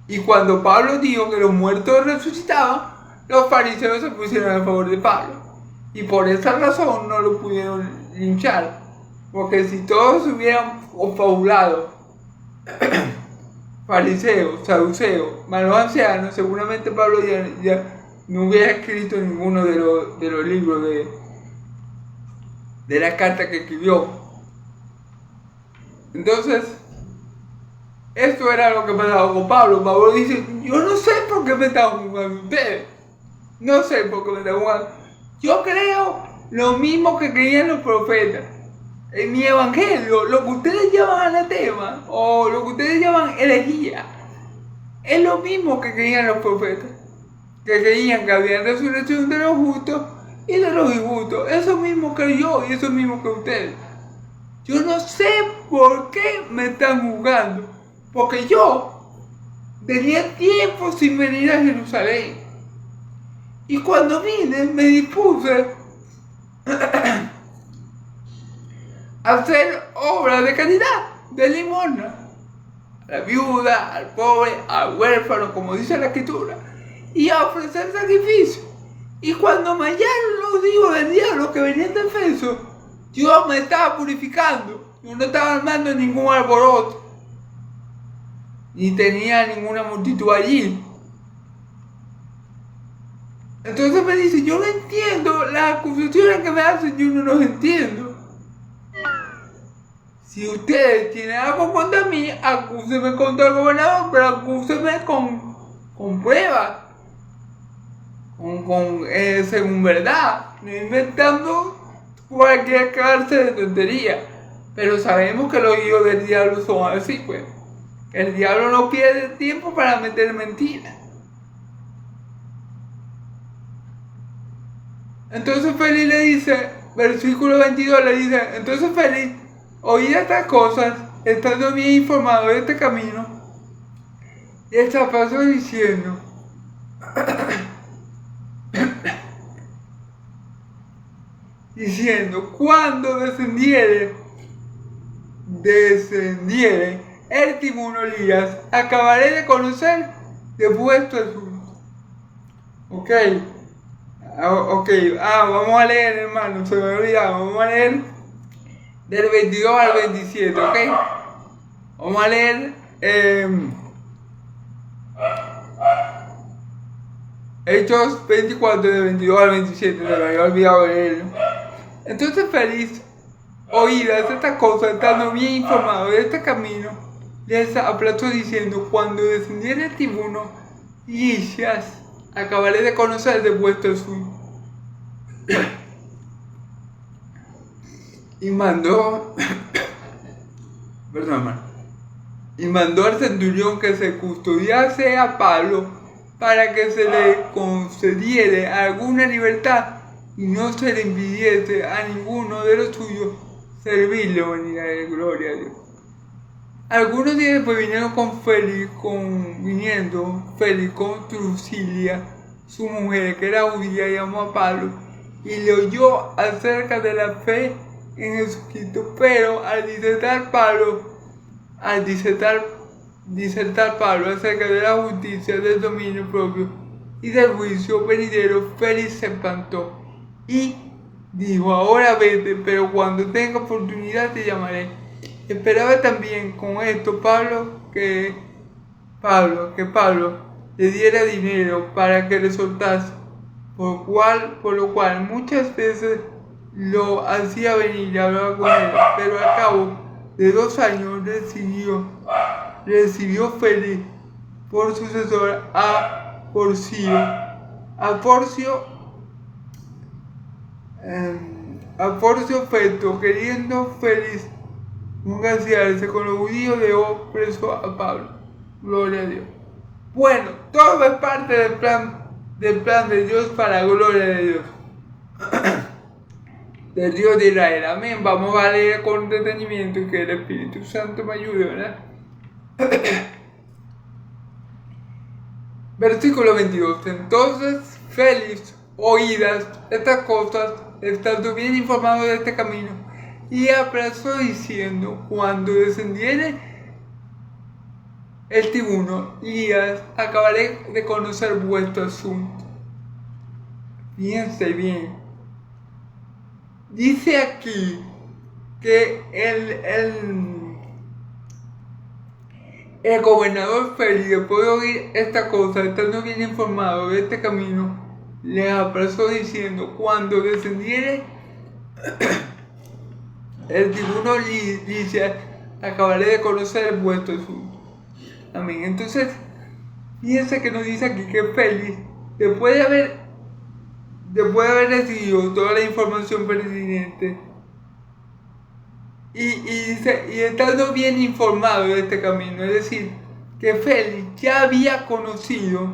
y cuando Pablo dijo que los muertos resucitaban, los fariseos se pusieron a favor de Pablo, y por esa razón no lo pudieron linchar, porque si todos hubieran confabulado, fariseos, saduceos, malos ancianos, seguramente Pablo ya no hubiera escrito ninguno de los libros de la carta que escribió. Entonces, esto era lo que pasaba con Pablo. Pablo dice, yo no sé por qué me están jugando ustedes. No sé por qué me están jugando. Yo creo lo mismo que creían los profetas. En mi evangelio, lo que ustedes llaman anatema, o lo que ustedes llaman herejía, es lo mismo que creían los profetas. Que creían que había resurrección de los justos y de los injustos. Eso mismo que yo y eso mismo que ustedes. Yo no sé por qué me están juzgando. Porque yo tenía tiempo sin venir a Jerusalén. Y cuando vine me dispuse a hacer obras de caridad, de limosna. A la viuda, al pobre, al huérfano, como dice la escritura. Y a ofrecer sacrificio. Y cuando me hallaron los hijos del diablo que venían de Efeso, yo me estaba purificando. Yo no estaba armando ningún alboroto. Ni tenía ninguna multitud allí. Entonces me dice, yo no entiendo las acusaciones que me hacen, yo no los entiendo. Si ustedes tienen algo contra mí, acúsenme contra el gobernador, pero acúsenme con pruebas. Según verdad, no inventando cualquier clase de tontería. Pero sabemos que los hijos del diablo son así, pues. El diablo no pierde tiempo para meter mentiras. Entonces Félix le dice, versículo 22 le dice, entonces Félix, oíd estas cosas, estando bien informado de este camino, y esta pasó diciendo, cuando descendiere el tribuno Elías, acabaré de conocer de vuestro asunto. Ok, vamos a leer, hermano, se me olvidaba, vamos a leer del 22 al 27, ok. Vamos a leer Hechos 24 de 22 al 27, se me había olvidado leerlo. Entonces Félix, oídas estas cosas, estando bien informado de este camino, les aplastó diciendo, cuando descendiera el tribuno Lisias, acabaré de conocer de vuestro asunto. Y mandó al centurión que se custodiase a Pablo para que se le concediera alguna libertad y no se le impidiese a ninguno de los suyos servirle, venir a él, gloria a Dios. Algunos días después vinieron viniendo Félix con Drusila, su mujer, que era judía, llamó a Pablo y le oyó acerca de la fe en Jesucristo, pero al disertar Pablo acerca de la justicia, del dominio propio y del juicio venidero, Félix se espantó y dijo: ahora vete, pero cuando tenga oportunidad te llamaré. Esperaba también con esto que Pablo le diera dinero para que le soltase, por lo cual muchas veces lo hacía venir y hablaba con él, pero al cabo de 2 años recibió Félix por sucesor a Porcio Festo. Queriendo Félix congraciarse con los judíos, dejó preso a Pablo. Gloria a Dios. Bueno, todo es parte del plan de Dios, para la gloria de Dios. Del Dios de Israel. Amén. Vamos a leer con detenimiento y que el Espíritu Santo me ayude, ¿verdad? Versículo 22. Entonces Félix, oídas estas cosas, estando bien informado de este camino, y aplazó diciendo: cuando descendiere el tribuno Lías, acabaré de conocer vuestro asunto. Fíjense bien. Dice aquí que el gobernador Félix, después de oír esta cosa, estando bien informado de este camino, le aplazó diciendo: cuando descendiere el tribuno Lisias, acabaré de conocer vuestro asunto. Amén. Entonces, fíjense que nos dice aquí que Félix, después de haber recibido toda la información pertinente, y estando bien informado de este camino, es decir, que Félix ya había conocido,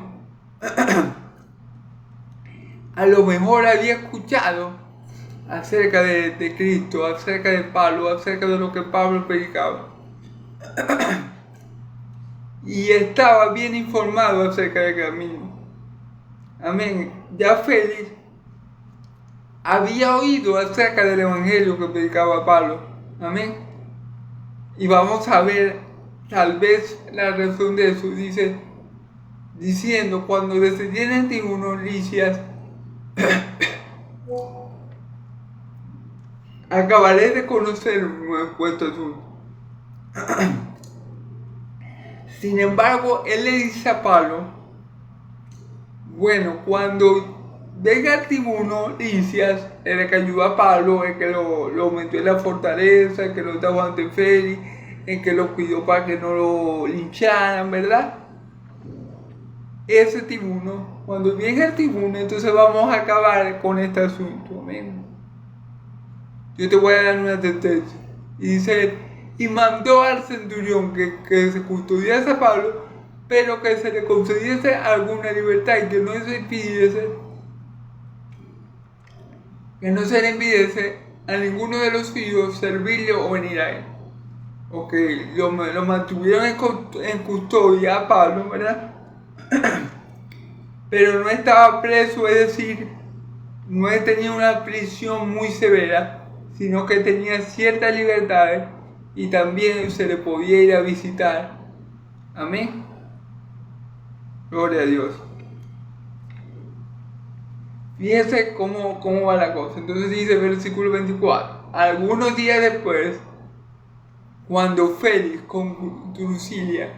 a lo mejor había escuchado acerca de Cristo, acerca de Pablo, acerca de lo que Pablo predicaba, y estaba bien informado acerca del camino. Amén. Ya Félix había oído acerca del evangelio que predicaba Pablo. Amén. Y vamos a ver tal vez la razón de eso. Diciendo: cuando descendiera el tribuno Lisias, acabaré de conocer vuestro asunto. Sin embargo, él le dice a Pablo: bueno, cuando venga el tribuno Lisias, el que ayudó a Pablo, el que lo metió en la fortaleza, el que lo trajo ante Félix, el que lo cuidó para que no lo lincharan, ¿verdad? Ese tribuno, cuando venga el tribuno, entonces vamos a acabar con este asunto. Amén. Yo te voy a dar una advertencia. Y dice: y mandó al centurión que se custodiase a Pablo, pero que se le concediese alguna libertad y que no se le impidiese a ninguno de los suyos servirle o venir a él. Ok, lo mantuvieron en custodia a Pablo, ¿verdad? Pero no estaba preso, es decir, no tenía una prisión muy severa, sino que tenía ciertas libertades y también se le podía ir a visitar. Amén. Gloria a Dios. Fíjense cómo va la cosa. Entonces dice el versículo 24: algunos días después, cuando Félix con Drusila,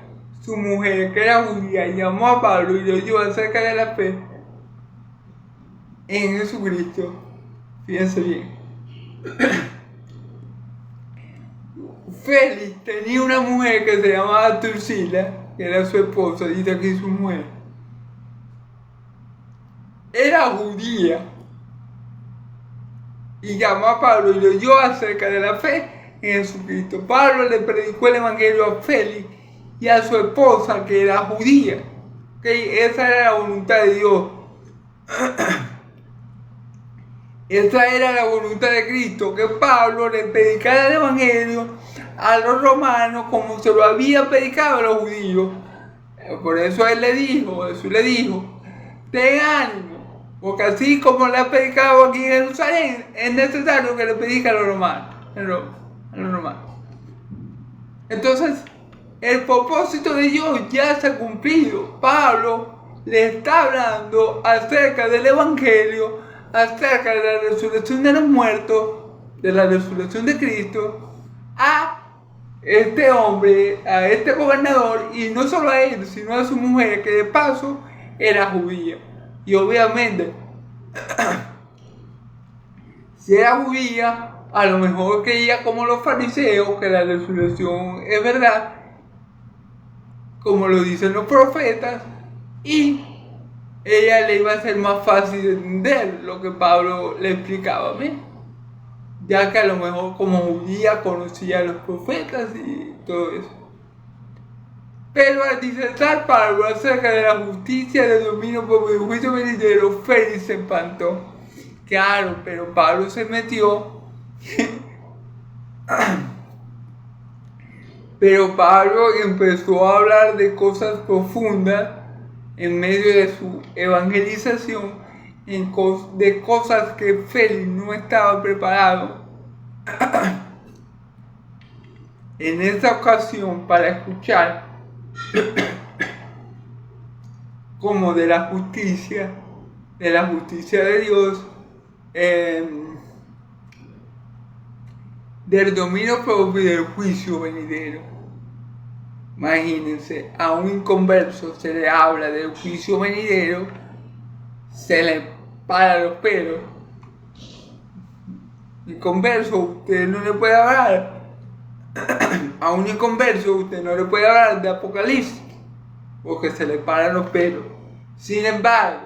su mujer, que era judía, llamó a Pablo y le oyó acerca de la fe en Jesucristo. Fíjense bien. Félix tenía una mujer que se llamaba Drusila, que era su esposa, dice aquí su mujer. Era judía. Y llamó a Pablo y le oyó acerca de la fe en Jesucristo. Pablo le predicó el evangelio a Félix y a su esposa, que era judía. ¿Okay? Esa era la voluntad de Dios. esa era la voluntad de Cristo, que Pablo le predicara el Evangelio a los romanos como se lo había predicado a los judíos. Por eso Jesús le dijo, ten ánimo, porque así como le ha predicado aquí en Jerusalén, es necesario que le predique a los romanos. Entonces, el propósito de Dios ya se ha cumplido. Pablo le está hablando acerca del Evangelio, acerca de la resurrección de los muertos, de la resurrección de Cristo, a este hombre, a este gobernador, y no solo a él, sino a su mujer, que de paso era judía. Y obviamente, si era judía, a lo mejor creía como los fariseos que la resurrección es verdad, como lo dicen los profetas, y ella le iba a ser más fácil de entender lo que Pablo le explicaba a mí, ya que a lo mejor como judía conocía a los profetas y todo eso. Pero al disertar Pablo acerca de la justicia del dominio por el juicio venidero, Félix se espantó. Claro, pero Pablo se metió. Pero Pablo empezó a hablar de cosas profundas en medio de su evangelización, de cosas que Félix no estaba preparado en esta ocasión para escuchar, como de la justicia de Dios, del dominio propio y del juicio venidero. Imagínense, a un inconverso se le habla del juicio venidero, se le para los pelos. Inconverso, usted no le puede hablar. A un inconverso usted no le puede hablar de Apocalipsis, porque se le paran los pelos. Sin embargo,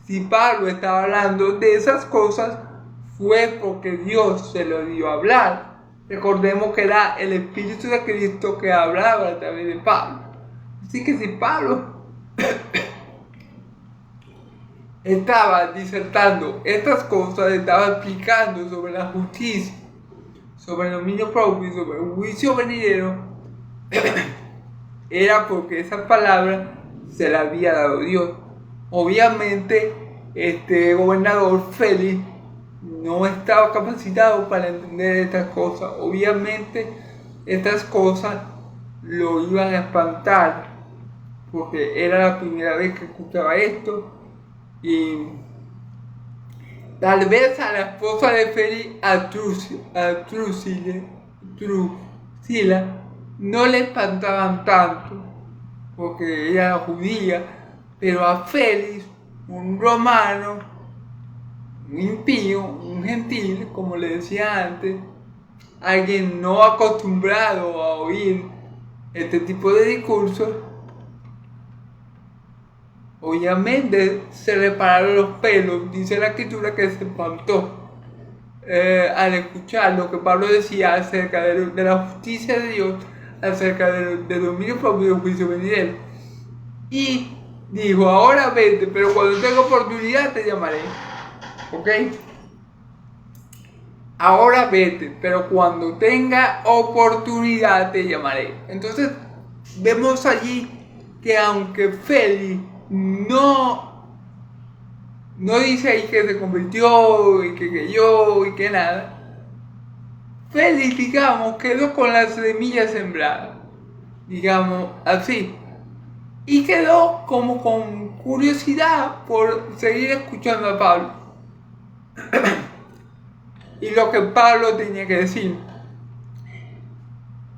si Pablo estaba hablando de esas cosas, fue porque Dios se lo dio a hablar. Recordemos que era el Espíritu de Cristo que hablaba a través de Pablo. Así que si Pablo estaba disertando estas cosas, estaba explicando sobre la justicia, sobre el dominio propio y sobre el juicio venidero, era porque esa palabra se la había dado Dios. Obviamente, este gobernador Félix no estaba capacitado para entender estas cosas. Obviamente, estas cosas lo iban a espantar, porque era la primera vez que escuchaba esto. Y tal vez a la esposa de Félix, a Drusila, no le espantaban tanto, porque ella era judía, pero a Félix, un romano, un impío, un gentil, como le decía antes, alguien no acostumbrado a oír este tipo de discursos, obviamente se le pararon los pelos. Dice la escritura que se espantó al escuchar lo que Pablo decía acerca de la justicia de Dios, acerca del dominio propio y del juicio venidero. Y dijo, ahora vete, pero cuando tenga oportunidad te llamaré. ¿Ok? Ahora vete, pero cuando tenga oportunidad te llamaré. Entonces, vemos allí que aunque Félix no dice ahí que se convirtió y que creyó y que nada, Félix, digamos, quedó con la semilla sembrada, digamos así, y quedó como con curiosidad por seguir escuchando a Pablo y lo que Pablo tenía que decir,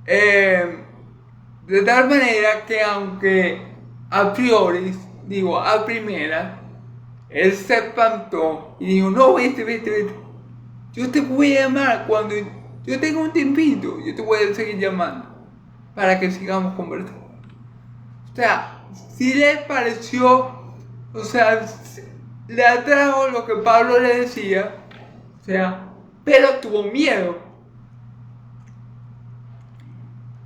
de tal manera que aunque a priori, a primera, él se espantó y dijo, no, vete, yo te voy a llamar cuando yo tenga un tiempito, yo te voy a seguir llamando para que sigamos conversando. O sea, si le pareció, le atrajo lo que Pablo le decía, pero tuvo miedo.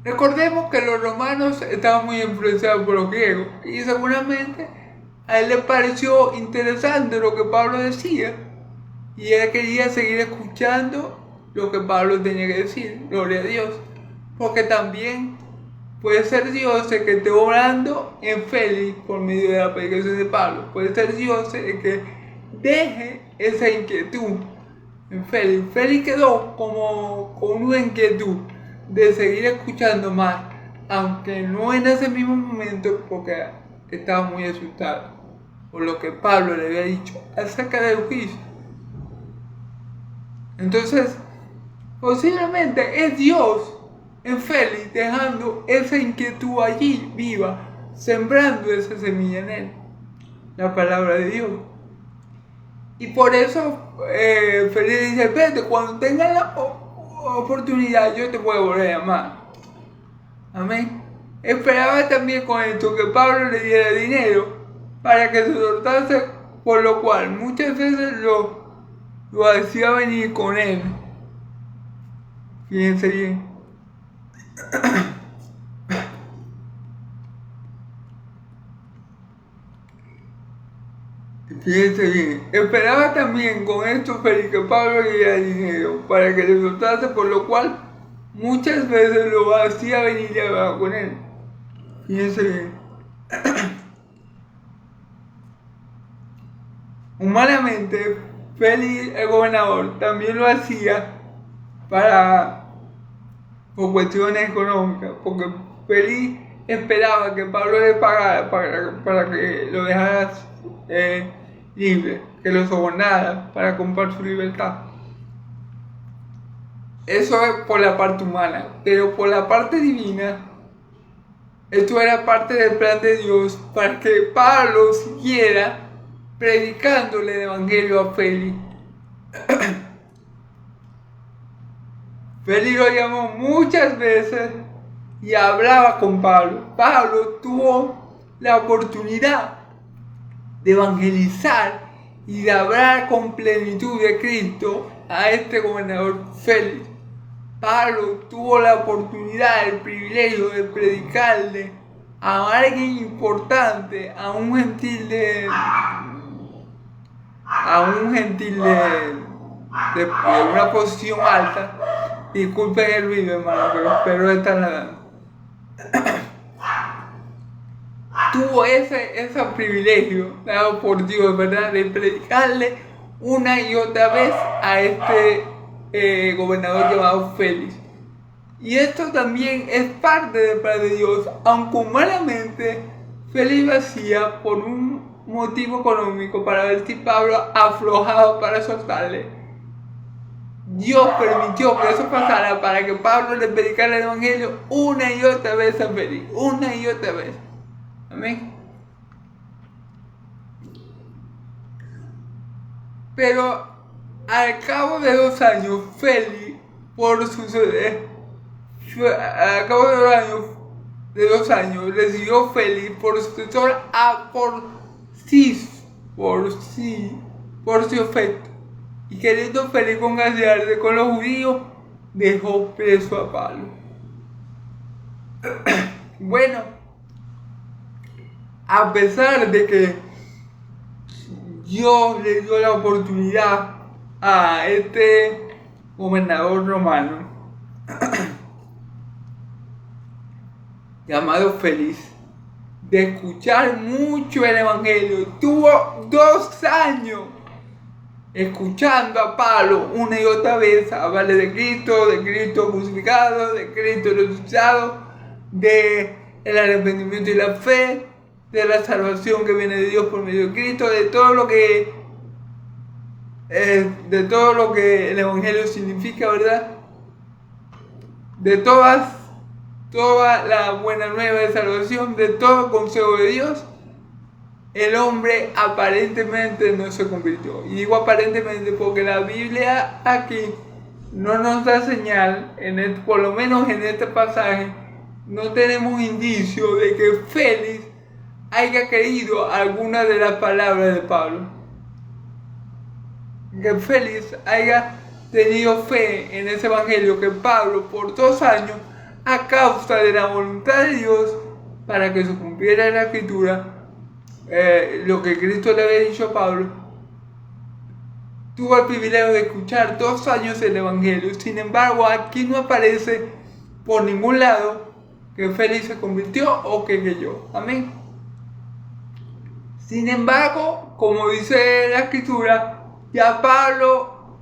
Recordemos que los romanos estaban muy influenciados por los griegos y seguramente a él le pareció interesante lo que Pablo decía. Y él quería seguir escuchando lo que Pablo tenía que decir, gloria a Dios. Porque también puede ser Dios el que esté obrando en Félix por medio de la predicación de Pablo. Puede ser Dios el que deje esa inquietud en Félix. Félix quedó como con una inquietud de seguir escuchando más, aunque no en ese mismo momento, porque estaba muy asustado por lo que Pablo le había dicho acerca del juicio. Entonces, posiblemente es Dios en Félix dejando esa inquietud allí viva, sembrando esa semilla en él, la palabra de Dios. Y por eso Félix dice: vete, cuando tengas la oportunidad yo te puedo volver a llamar. Amén. Esperaba también con esto que Pablo le diera dinero para que se soltase, por lo cual muchas veces lo hacía venir con él. Fíjense bien. Fíjense bien. Esperaba también con esto Félix que Pablo le diera dinero para que le soltase, por lo cual muchas veces lo hacía venir y hablar con él. Fíjense bien. Humanamente, Félix, el gobernador, también lo hacía por cuestiones económicas, porque Félix esperaba que Pablo le pagara para que lo dejara libre, que lo sobornara para comprar su libertad. Eso es por la parte humana, pero por la parte divina, esto era parte del plan de Dios para que Pablo siguiera predicándole el evangelio a Félix. Félix lo llamó muchas veces y hablaba con Pablo. Pablo tuvo la oportunidad de evangelizar y de hablar con plenitud de Cristo a este gobernador Félix. Pablo tuvo la oportunidad, el privilegio de predicarle a alguien importante, a un gentil de una posición alta. Disculpen el ruido, hermano, pero está nadando. Tuvo ese privilegio dado por Dios, ¿verdad?, de predicarle una y otra vez a este gobernador llamado Félix. Y esto también es parte del plan de Dios, aunque humanamente Félix lo hacía por un motivo económico, para ver si Pablo aflojaba para soltarle. Dios permitió que eso pasara para que Pablo le predicara el evangelio una y otra vez a Félix, una y otra vez. Amén. Pero al cabo de 2 años, Félix, recibió Félix por sucesor a Porciofeto. Y queriendo Félix congraciarse con los judíos, dejó preso a Pablo. Bueno, a pesar de que Dios le dio la oportunidad a este gobernador romano llamado Félix de escuchar mucho el evangelio, tuvo 2 años escuchando a Pablo una y otra vez hablarle de Cristo crucificado, de Cristo resucitado, de el arrepentimiento y la fe, de la salvación que viene de Dios por medio de Cristo, de todo lo que el evangelio significa, ¿verdad? De toda la buena nueva de salvación, de todo consejo de Dios. El hombre aparentemente no se convirtió. Y digo aparentemente porque la Biblia aquí no nos da señal, por lo menos en este pasaje, no tenemos indicio de que Félix haya creído alguna de las palabras de Pablo. Que Félix haya tenido fe en ese evangelio que Pablo por 2 años, a causa de la voluntad de Dios, para que se cumpliera en la escritura, lo que Cristo le había dicho a Pablo, tuvo el privilegio de escuchar 2 años el Evangelio. Sin embargo, aquí no aparece por ningún lado que Félix se convirtió o que creyó. Amén. Sin embargo, como dice la Escritura, ya Pablo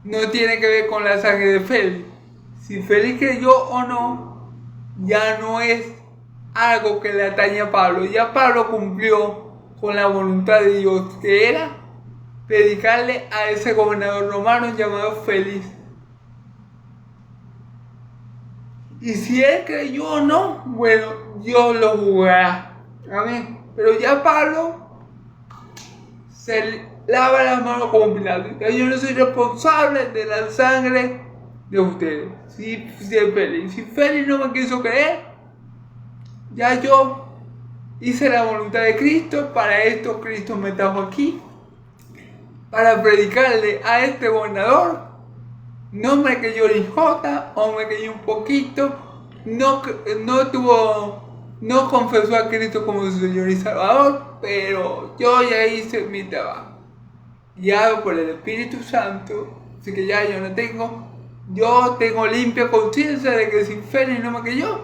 no tiene que ver con la sangre de Félix. Si Félix creyó o no, ya no es algo que le atañe a Pablo. Ya Pablo cumplió con la voluntad de Dios, que era predicarle a ese gobernador romano llamado Félix. Y si él creyó o no, bueno, Dios lo juzgará. Amén. Pero ya Pablo se lava las manos como Pilato. Yo no soy responsable de la sangre de ustedes. Si Félix no me quiso creer, ya yo hice la voluntad de Cristo. Para esto Cristo me trajo aquí, para predicarle a este gobernador. No me creyó ni jota, o me creyó un poquito. No confesó a Cristo como su Señor y Salvador, pero yo ya hice mi trabajo. Guiado por el Espíritu Santo, así que ya yo tengo limpia conciencia de que si Félix no me creyó,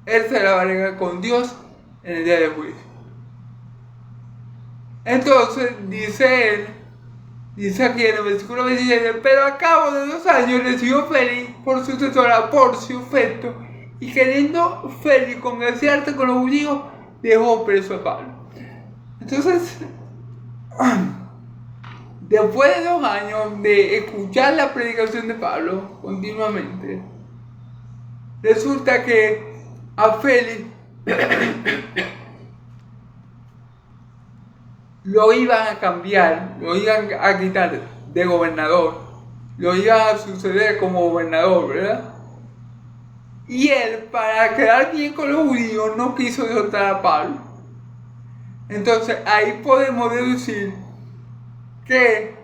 él se la va a arreglar con Dios en el día del juicio. Entonces dice aquí en el versículo 27, pero a cabo de 2 años recibió Félix por sucesor a Porcio Festo, y queriendo Félix congraciarse con los judíos, dejó preso a Pablo. Entonces, después de 2 años de escuchar la predicación de Pablo continuamente, resulta que a Félix lo iban a cambiar, lo iban a quitar de gobernador, lo iban a suceder como gobernador, ¿verdad? Y él, para quedar bien con los judíos, no quiso soltar a Pablo. Entonces ahí podemos deducir que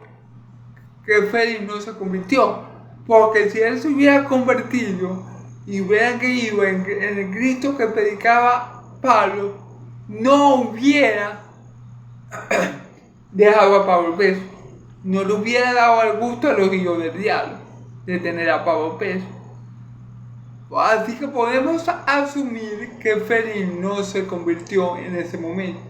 Félix no se convirtió, porque si él se hubiera convertido y hubiera creído en el Cristo que predicaba Pablo, no hubiera dejado a Pablo preso, no le hubiera dado el gusto a los hijos del diablo de tener a Pablo preso. Así que podemos asumir que Félix no se convirtió en ese momento,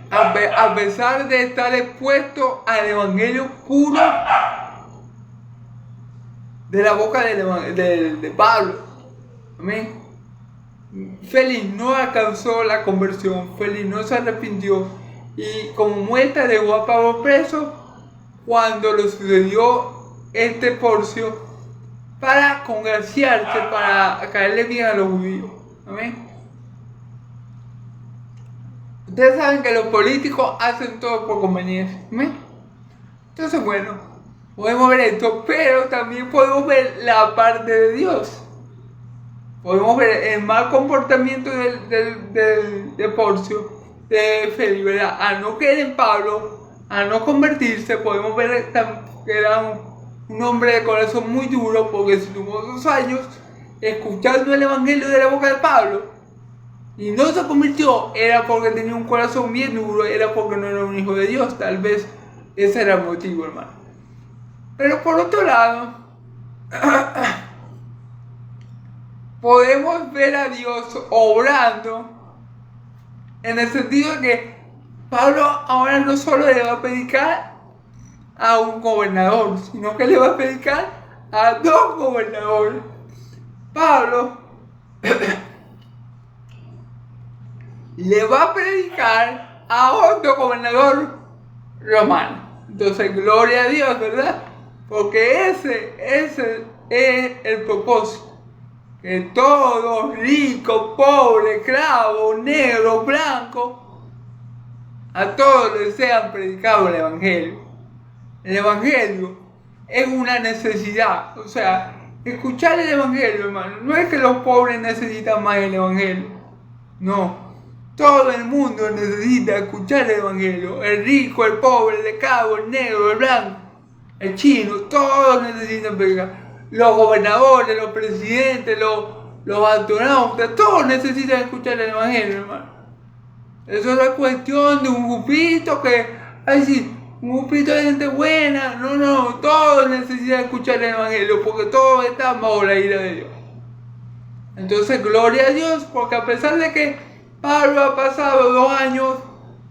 a pesar de estar expuesto al evangelio puro de la boca de Pablo. Amén. Félix no alcanzó la conversión, Félix no se arrepintió, y como muestra dejó a Pablo preso cuando le sucedió este Porcio, para congraciarse, para caerle bien a los judíos. Amén. Ustedes saben que los políticos hacen todo por conveniencia. ¿Amén? Entonces, bueno, podemos ver esto, pero también podemos ver la parte de Dios. Podemos ver el mal comportamiento de Porcio, de Félix, ¿verdad? A no creer en Pablo, a no convertirse. Podemos ver que era un hombre de corazón muy duro, porque si tuvo 2 años escuchando el evangelio de la boca de Pablo y no se convirtió, era porque tenía un corazón bien duro, era porque no era un hijo de Dios. Tal vez ese era el motivo, hermano. Pero por otro lado, podemos ver a Dios obrando en el sentido de que Pablo ahora no solo le va a predicar a un gobernador, sino que le va a predicar a 2 gobernadores. Pablo le va a predicar a otro gobernador romano. Entonces, gloria a Dios, ¿verdad? Porque ese es el propósito. Que todos, ricos, pobres, esclavos, negros, blancos, a todos les sean predicado el evangelio. El evangelio es una necesidad. O sea, escuchar el evangelio, hermano, no es que los pobres necesitan más el evangelio. No. Todo el mundo necesita escuchar el evangelio. El rico, el pobre, el esclavo, el negro, el blanco, el chino, todos necesitan predicar. Los gobernadores, los presidentes, los astronautas, todos necesitan escuchar el evangelio, hermano. Eso no es cuestión de un grupito que Ay, sí, un grupito de gente buena. No, todos necesitan escuchar el evangelio porque todos están bajo la ira de Dios. Entonces, gloria a Dios, porque a pesar de que Pablo ha pasado 2 años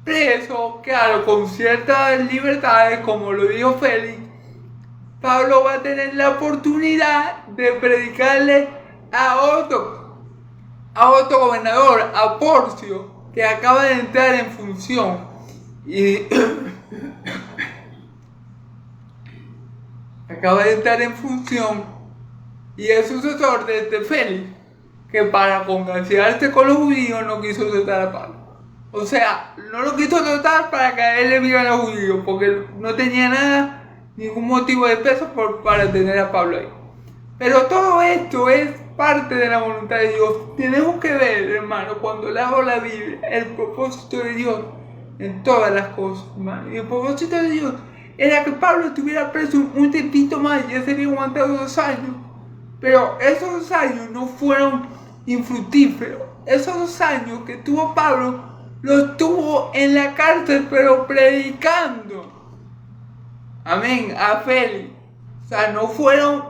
preso, claro, con ciertas libertades, como lo dijo Félix, Pablo va a tener la oportunidad de predicarle a otro gobernador, a Porcio, que acaba de entrar en función. Y acaba de entrar en función y es sucesor de este Félix, que para congraciarse con los judíos no quiso tratar a Pablo. O sea, no lo quiso tratar para caerle bien a los judíos, porque no tenía nada, ningún motivo de peso para tener a Pablo ahí. Pero todo esto es parte de la voluntad de Dios. Tenemos que ver, hermano, cuando leo la Biblia, el propósito de Dios en todas las cosas, hermano. Y el propósito de Dios era que Pablo estuviera preso un tiempito más, ya se había aguantado 2 años. Pero esos 2 años no fueron infructíferos. Esos 2 años que tuvo Pablo, los tuvo en la cárcel, pero predicando. Amén, a Félix. O sea, no fueron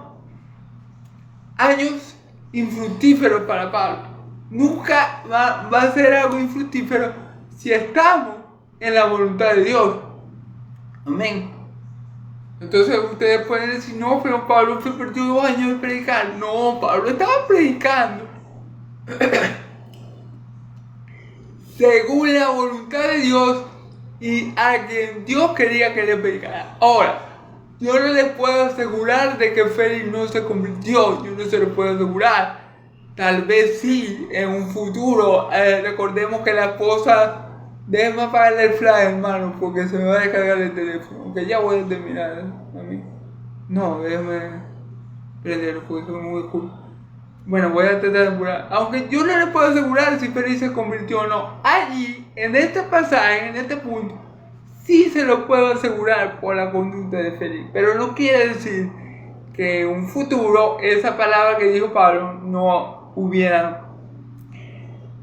años infructíferos para Pablo. Nunca va a ser algo infructífero si estamos en la voluntad de Dios. Amén. Entonces ustedes pueden decir, no, pero Pablo se perdió 2 años de predicar. No, Pablo estaba predicando según la voluntad de Dios y a quien Dios quería que le predicara. Ahora, yo no les puedo asegurar de que Félix no se convirtió, yo no se lo puedo asegurar. Tal vez sí, en un futuro. Recordemos que la esposa, déjeme apagarle el flash, hermano, porque se me va a descargar el teléfono. Aunque ya voy a terminar, a mí. No, déjeme prenderlo porque soy muy cool. Bueno, voy a tratar de asegurar. Aunque yo no le puedo asegurar si Félix se convirtió o no. Allí, en este pasaje, en este punto, sí se lo puedo asegurar por la conducta de Félix. Pero no quiere decir que en un futuro esa palabra que dijo Pablo no hubiera.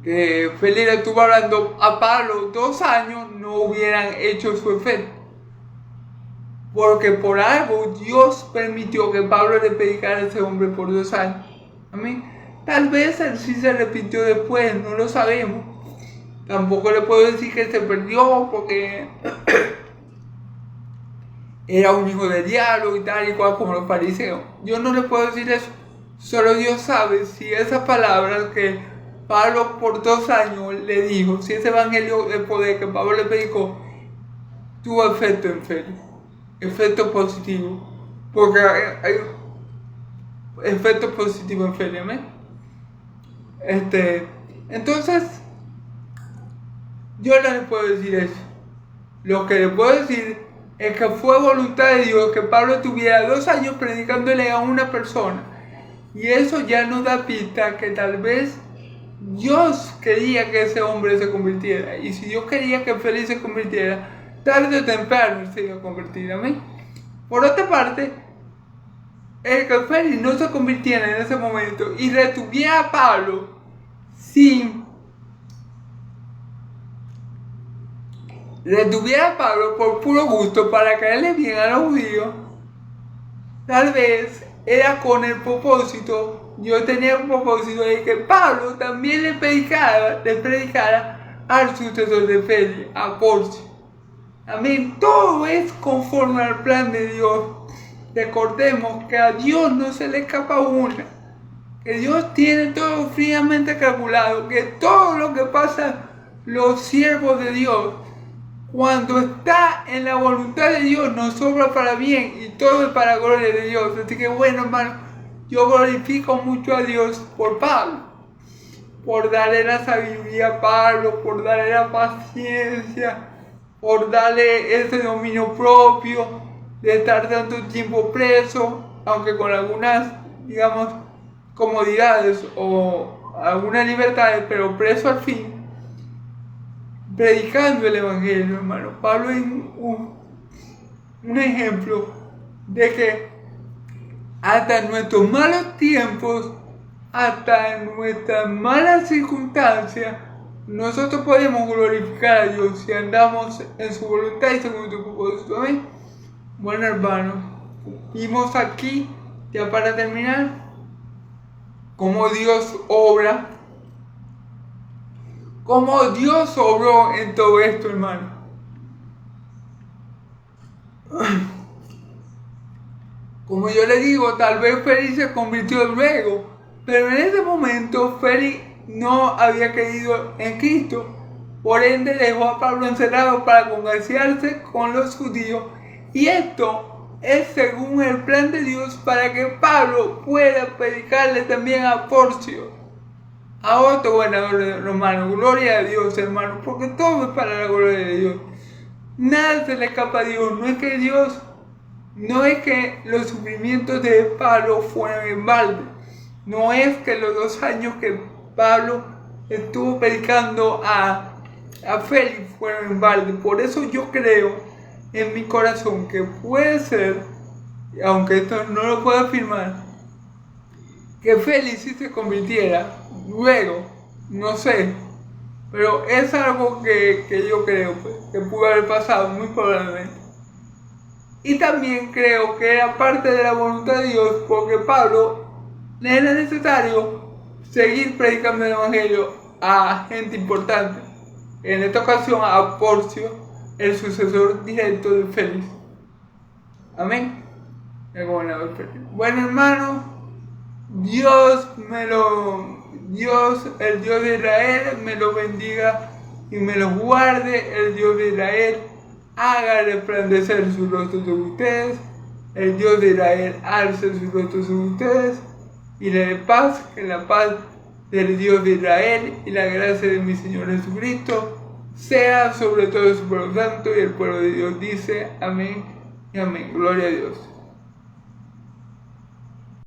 Que Félix estuvo hablando a Pablo 2 años, no hubieran hecho su efecto. Porque por algo Dios permitió que Pablo le predicara a ese hombre por 2 años. Amén. Tal vez él sí se arrepintió después, no lo sabemos. Tampoco le puedo decir que se perdió porque era un hijo del diablo y tal y cual como los fariseos. Yo no le puedo decir eso. Solo Dios sabe si esas palabras que Pablo por 2 años le dijo, si ese evangelio de poder que Pablo le predicó, tuvo efecto en Félix. Efecto positivo. Porque hay efecto positivo en Félix, ¿amén? Entonces, yo no le puedo decir eso. Lo que le puedo decir es que fue voluntad de Dios que Pablo tuviera 2 años predicándole a una persona. Y eso ya nos da pista que tal vez Dios quería que ese hombre se convirtiera. Y si Dios quería que Félix se convirtiera, tarde o temprano se iba a convertir. Amén. Por otra parte, el que Félix no se convirtiera en ese momento y retuviera a Pablo por puro gusto para caerle bien a los judíos, tal vez era con el propósito, yo tenía un propósito de que Pablo también le predicara al sucesor de Félix, a Porcio. Amén. Todo es conforme al plan de Dios. Recordemos que a Dios no se le escapa una, que Dios tiene todo fríamente calculado, que todo lo que pasa los siervos de Dios, cuando está en la voluntad de Dios, nos obra para bien y todo es para gloria de Dios. Así que bueno, hermano, yo glorifico mucho a Dios por Pablo, por darle la sabiduría a Pablo, por darle la paciencia, por darle ese dominio propio de estar tanto tiempo preso, aunque con algunas, digamos, comodidades o algunas libertades, pero preso al fin, predicando el evangelio, hermano. Pablo es un ejemplo de que hasta en nuestros malos tiempos, hasta en nuestras malas circunstancias, nosotros podemos glorificar a Dios si andamos en su voluntad y según su propósito. Amén. Bueno, hermanos, vimos aquí, ya para terminar, cómo Dios obra, cómo Dios obró en todo esto, hermano. Como yo le digo, tal vez Félix se convirtió luego, pero en ese momento Félix no había creído en Cristo. Por ende dejó a Pablo encerrado para congregarse con los judíos. Y esto es según el plan de Dios para que Pablo pueda predicarle también a Porcio, a otro gobernador romano. Gloria a Dios, hermano, porque todo es para la gloria de Dios. Nada se le escapa a Dios. No es que los sufrimientos de Pablo fueron en balde. No es que los 2 años que Pablo estuvo predicando a Félix fueron en balde. Por eso yo creo en mi corazón que puede ser, aunque esto no lo puedo afirmar, que Félix sí se convirtiera luego, no sé, pero es algo que yo creo pues, que pudo haber pasado muy probablemente. Y también creo que era parte de la voluntad de Dios, porque Pablo le era necesario seguir predicando el evangelio a gente importante. En esta ocasión a Porcio, el sucesor directo de Félix. Amén. El gobernador Félix. Bueno, hermano, el Dios de Israel me lo bendiga y me lo guarde. El Dios de Israel haga resplandecer su rostro sobre ustedes. El Dios de Israel alce su rostro sobre ustedes y le dé paz, que la paz del Dios de Israel y la gracia de mi Señor Jesucristo sea sobre todo su pueblo santo. Y el pueblo de Dios dice amén y amén. Gloria a Dios.